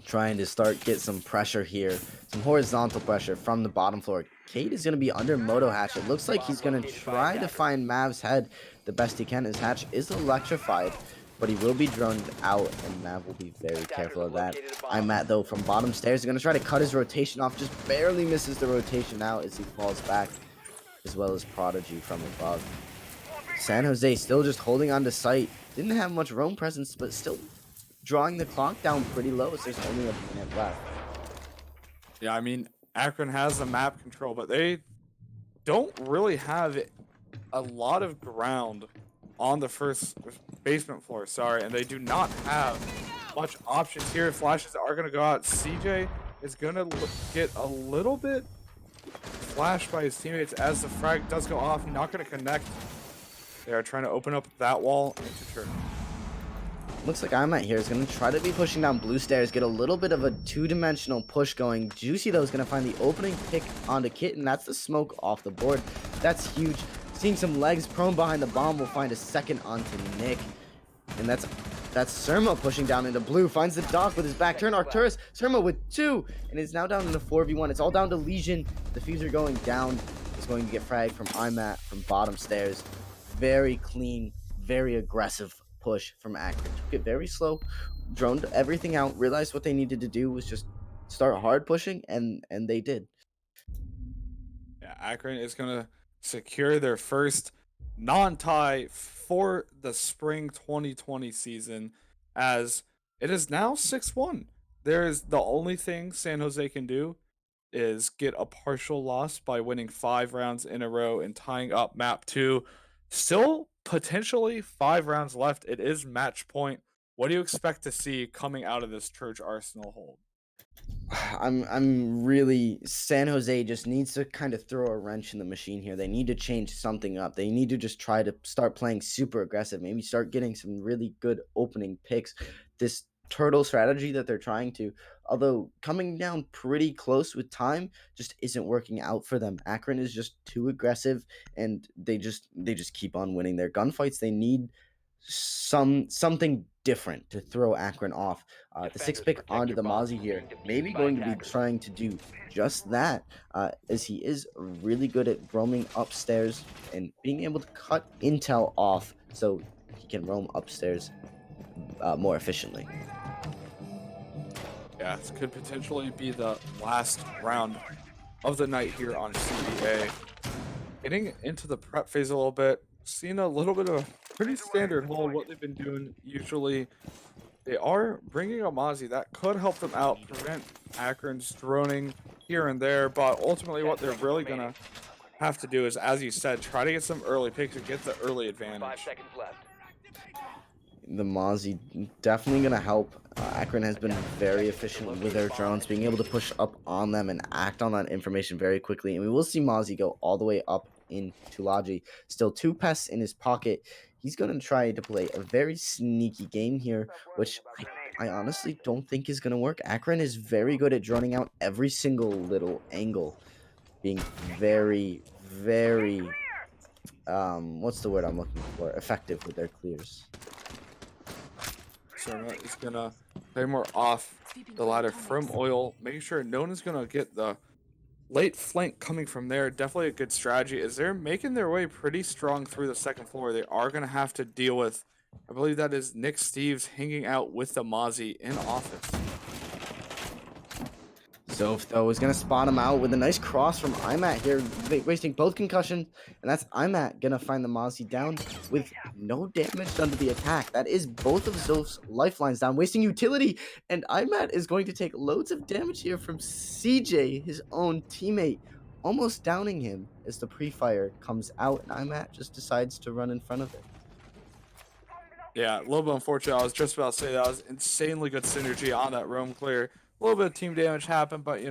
Trying to get some pressure here, some horizontal pressure from the bottom floor. Kate is going to be under Moto Hatch. It looks like he's going to try to find Mav's head the best he can. His hatch is electrified, but he will be droned out, and Mav will be very careful of that. I'm at, though, from bottom stairs. Going to try to cut his rotation off, just barely misses the rotation out as he falls back, as well as Prodigy from above. San Jose still just holding on to sight. Didn't have much roam presence, but still drawing the clock down pretty low, so there's only a minute left. Yeah, I mean, Akron has the map control, but they don't really have a lot of ground on the first basement floor, sorry, and they do not have much options here. Flashes are going to go out. CJ is going to get a little bit flashed by his teammates as the frag does go off. Not going to connect. They are trying to open up that wall into turn. Looks like I'm at here is going to try to be pushing down blue stairs, get a little bit of a two-dimensional push going. Juicy, though, is going to find the opening pick onto Kitten. That's the smoke off the board. That's huge. Seeing some legs prone behind the bomb, will find a second onto Nick. And that's Surma pushing down into blue. Finds the dock with his back turn. Arcturus, Surma with 2. And is now down in the 4v1. It's all down to Legion. The Fuser going down is going to get fragged from IMAT from bottom stairs. Very clean, very aggressive push from Akron. Took it very slow, droned everything out, realized what they needed to do was just start hard pushing, and they did. Yeah, Akron is going to secure their first non-tie for the spring 2020 season, as it is now 6-1. There's the only thing San Jose can do is get a partial loss by winning 5 rounds in a row and tying up map 2. Still potentially 5 rounds left. It is match point. What do you expect to see coming out of this Church Arsenal hold? I'm really, San Jose just needs to kind of throw a wrench in the machine here. They need to change something up. They need to just try to start playing super aggressive. Maybe start getting some really good opening picks. This turtle strategy that they're trying to, although coming down pretty close with time, just isn't working out for them. Akron is just too aggressive, and they just keep on winning their gunfights. They need something different to throw Akron off. The six Defenders, pick protect onto your the bombs Mozzie from here, being defused maybe by going to be attackers. trying to do just that, as he is really good at roaming upstairs and being able to cut intel off so he can roam upstairs more efficiently. Yeah, this could potentially be the last round of the night here on CBA. Getting into the prep phase a little bit, seeing a little bit of a pretty standard hold what they've been doing. Usually, they are bringing a Mozzie that could help them out, prevent Akron's droning here and there. But ultimately, 10 what they're seconds really remaining. gonna have to do is, as you said, try to get some early picks and get the early 5 advantage. seconds left. The Mozzie definitely going to help. Akron has been very efficient with their drones, being able to push up on them and act on that information very quickly. And we will see Mozzie go all the way up into Logi. Still 2 pests in his pocket. He's going to try to play a very sneaky game here, which I honestly don't think is going to work. Akron is very good at droning out every single little angle, being very, very, what's the word I'm looking for? Effective with their clears. Serna is gonna play more off the ladder from oil, making sure no one is gonna get the late flank coming from there. Definitely a good strategy. As they're making their way pretty strong through the second floor, they are gonna have to deal with, I believe that is Nick Steves hanging out with the Mozzie in office. Soph, though, is going to spot him out with a nice cross from Imat here, wasting both concussion. And that's Imat going to find the Mozzie down with no damage done to the attack. That is both of Soph's lifelines down, wasting utility. And Imat is going to take loads of damage here from CJ, his own teammate, almost downing him as the pre-fire comes out. And Imat just decides to run in front of it. Yeah, a little bit unfortunate. I was just about to say that was insanely good synergy on that roam clear. A little bit of team damage happened, but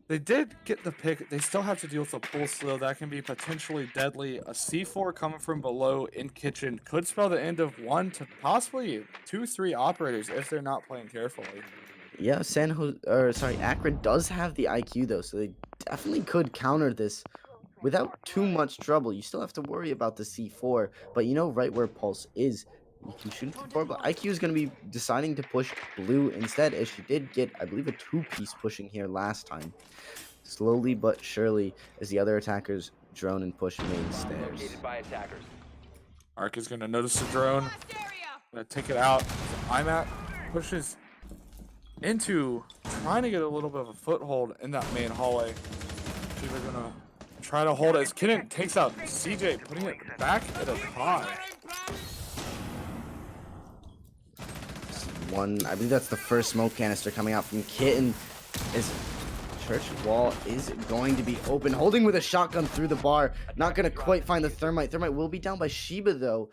they did get the pick. They still have to deal with the pulse, though. That can be potentially deadly. A C4 coming from below in kitchen could spell the end of 1 to possibly 2, 3 operators if they're not playing carefully. Yeah, Akron does have the IQ though, so they definitely could counter this without too much trouble. You still have to worry about the C4, but you know right where Pulse is. You can shoot it for, but IQ is going to be deciding to push blue instead, as she did get, I believe, a 2-piece pushing here last time. Slowly but surely, as the other attackers drone and push main Bomb stairs. located by attackers. Ark is going to notice the drone, going to take it out. IMAT pushes into trying to get a little bit of a foothold in that main hallway. See if they're going to try to hold it as Kitten takes out CJ, putting it back at a tie. I believe that's the first smoke canister coming out from Kitten. As church wall is going to be open, holding with a shotgun through the bar. Not going to quite find the thermite. Thermite will be down by Sheba, though,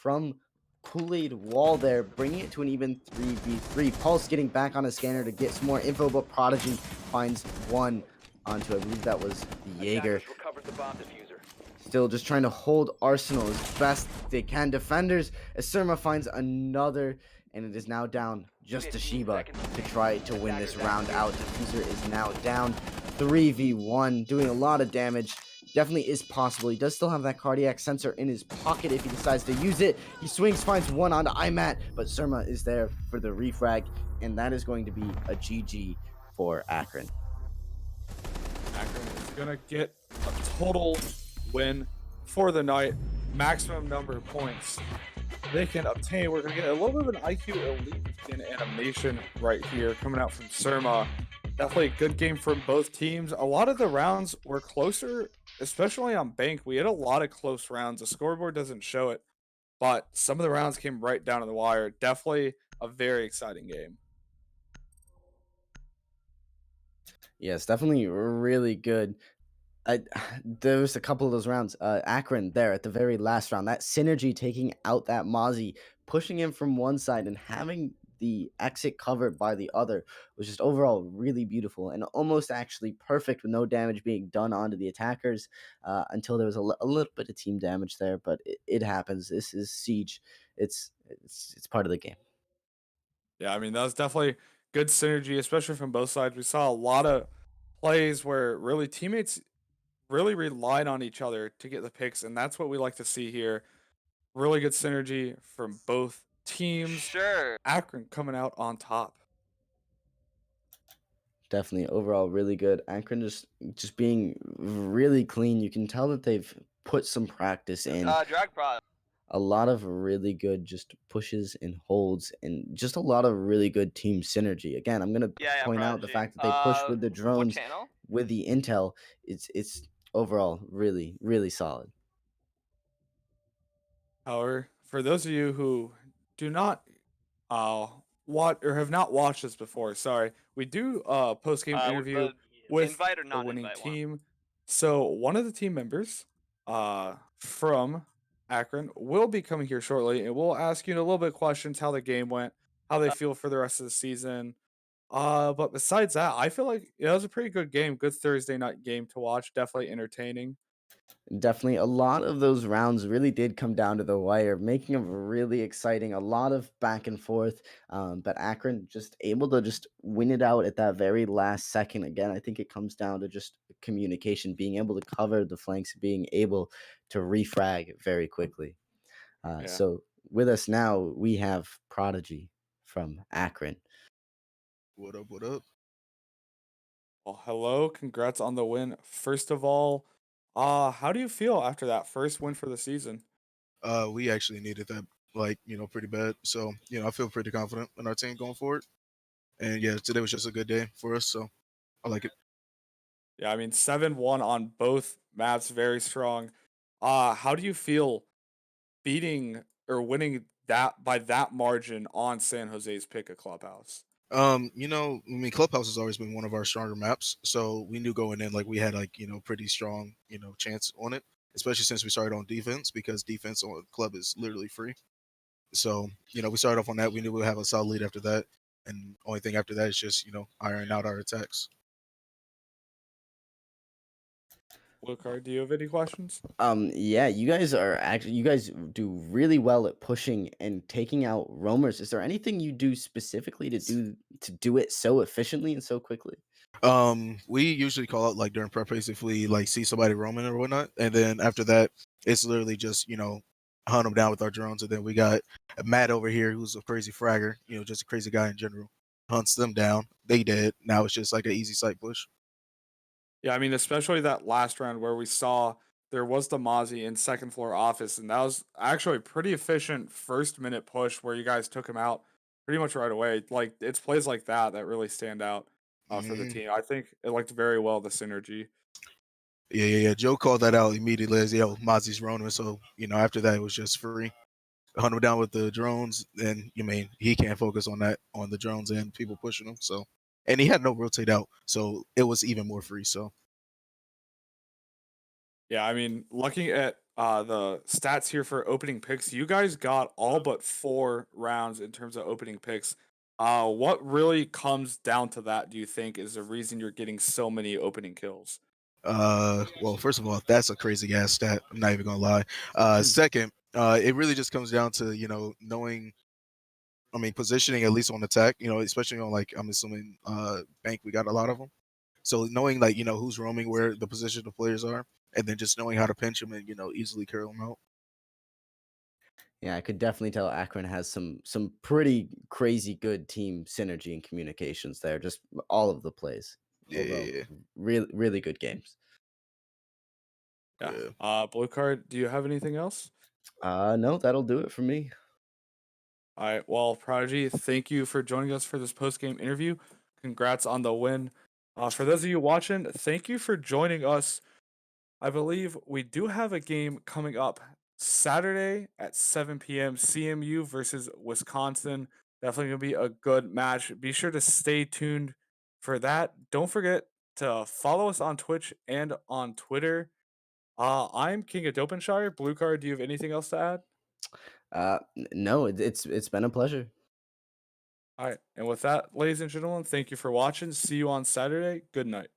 from Kool-Aid wall there, bringing it to an even 3v3. Pulse getting back on a scanner to get some more info, but Prodigy finds one onto, I believe that was the Jaeger. Attackers recovered the bomb diffuser. Still just trying to hold Arsenal as best they can. Defenders, as Surma finds another, and it is now down just to 15 Sheba seconds to remaining. try to win this Attackers round out. activated. Diffuser is now down 3v1, doing a lot of damage. Definitely is possible. He does still have that cardiac sensor in his pocket if he decides to use it. He swings, finds one onto Imat, but Surma is there for the refrag, and that is going to be a GG for Akron. Akron is going to get a total win for the night. Maximum number of points they can obtain. We're going to get a little bit of an IQ elite in animation right here coming out from Surma. Definitely a good game from both teams. A lot of the rounds were closer, especially on Bank. We had a lot of close rounds. The scoreboard doesn't show it, but some of the rounds came right down to the wire. Definitely a very exciting game. Yes, definitely really good. There was a couple of those rounds. Akron there at the very last round. That synergy taking out that Mozzie, pushing him from one side and having the exit covered by the other was just overall really beautiful and almost actually perfect with no damage being done onto the attackers until there was a little bit of team damage there. But it happens. This is Siege. It's part of the game. Yeah, I mean, that was definitely good synergy, especially from both sides. We saw a lot of plays where really teammates really relied on each other to get the picks, and that's what we like to see here. Really good synergy from both teams. Sure. Akron coming out on top. Definitely overall really good. Akron just being really clean. You can tell that they've put some practice in. Drag product. A lot of really good just pushes and holds and just a lot of really good team synergy. Again, I'm gonna Yeah, point out the Prodigy. fact that they push with the What drones, channel? with the intel. It's overall really solid. However, for those of you who do not watch or have not watched this before, sorry, we do a post game interview with invite or the not winning invite one? team. So one of the team members from Akron will be coming here shortly, and we'll ask you a little bit of questions how the game went, how they feel for the rest of the season. But besides that, I feel like it was a pretty good game, good Thursday night game to watch, definitely entertaining. Definitely a lot of those rounds really did come down to the wire, making them really exciting. A lot of back and forth, but Akron just able to just win it out at that very last second. Again, I think it comes down to just communication, being able to cover the flanks, being able to refrag very quickly. Yeah. So with us now, we have Prodigy from Akron. What up? What up? Well, hello, congrats on the win. First of all, how do you feel after that first win for the season? We actually needed that, like, pretty bad. So, I feel pretty confident in our team going forward. And yeah, today was just a good day for us. So I like it. Yeah, I mean 7-1 on both maps, very strong. How do you feel beating or winning that by that margin on San Jose's pick a clubhouse? Clubhouse has always been one of our stronger maps. So we knew going in, like, we had, like, pretty strong, chance on it, especially since we started on defense because defense on club is literally free. So, we started off on that. We knew we would have a solid lead after that. And only thing after that is just, ironing out our attacks. Blue card, do you have any questions? Yeah, you guys do really well at pushing and taking out roamers. Is there anything you do specifically to do it so efficiently and so quickly? We usually call out like during prep phase if we like see somebody roaming or whatnot, and then after that, it's literally just hunt them down with our drones, and then we got Matt over here who's a crazy fragger, just a crazy guy in general. Hunts them down, they dead. Now it's just like an easy sight push. Yeah, I mean, especially that last round where we saw there was the Mozzie in second floor office, and that was actually a pretty efficient first minute push where you guys took him out pretty much right away. Like it's plays like that that really stand out for the Hmm. team. I think it looked very well the synergy. Yeah. Joe called that out immediately as Mozzie's roaming. So after that it was just free. Hunt him down with the drones, and he can't focus on that on the drones and people pushing him. So, and he had no rotate out, so it was even more free. So. Yeah, I mean, looking at the stats here for opening picks, you guys got all but 4 rounds in terms of opening picks. What really comes down to that, do you think, is the reason you're getting so many opening kills? Well, first of all, that's a crazy ass stat. I'm not even gonna lie. Second, it really just comes down to knowing. I mean, positioning at least on attack. Especially on like I'm assuming bank we got a lot of them. So knowing like who's roaming, where the position the players are, and then just knowing how to pinch them and easily carry them out. Yeah, I could definitely tell Akron has some pretty crazy good team synergy and communications there. Just all of the plays. Overall, Yeah. really good games. Yeah. Yeah. Blue card, do you have anything else? No, that'll do it for me. All right. Well, Prodigy, thank you for joining us for this post game interview. Congrats on the win. For those of you watching, thank you for joining us. I believe we do have a game coming up Saturday at 7 p.m. CMU versus Wisconsin. Definitely going to be a good match. Be sure to stay tuned for that. Don't forget to follow us on Twitch and on Twitter. I'm King of Dopenshire. Blue card, do you have anything else to add? No, it's been a pleasure. All right. And with that, ladies and gentlemen, thank you for watching. See you on Saturday. Good night.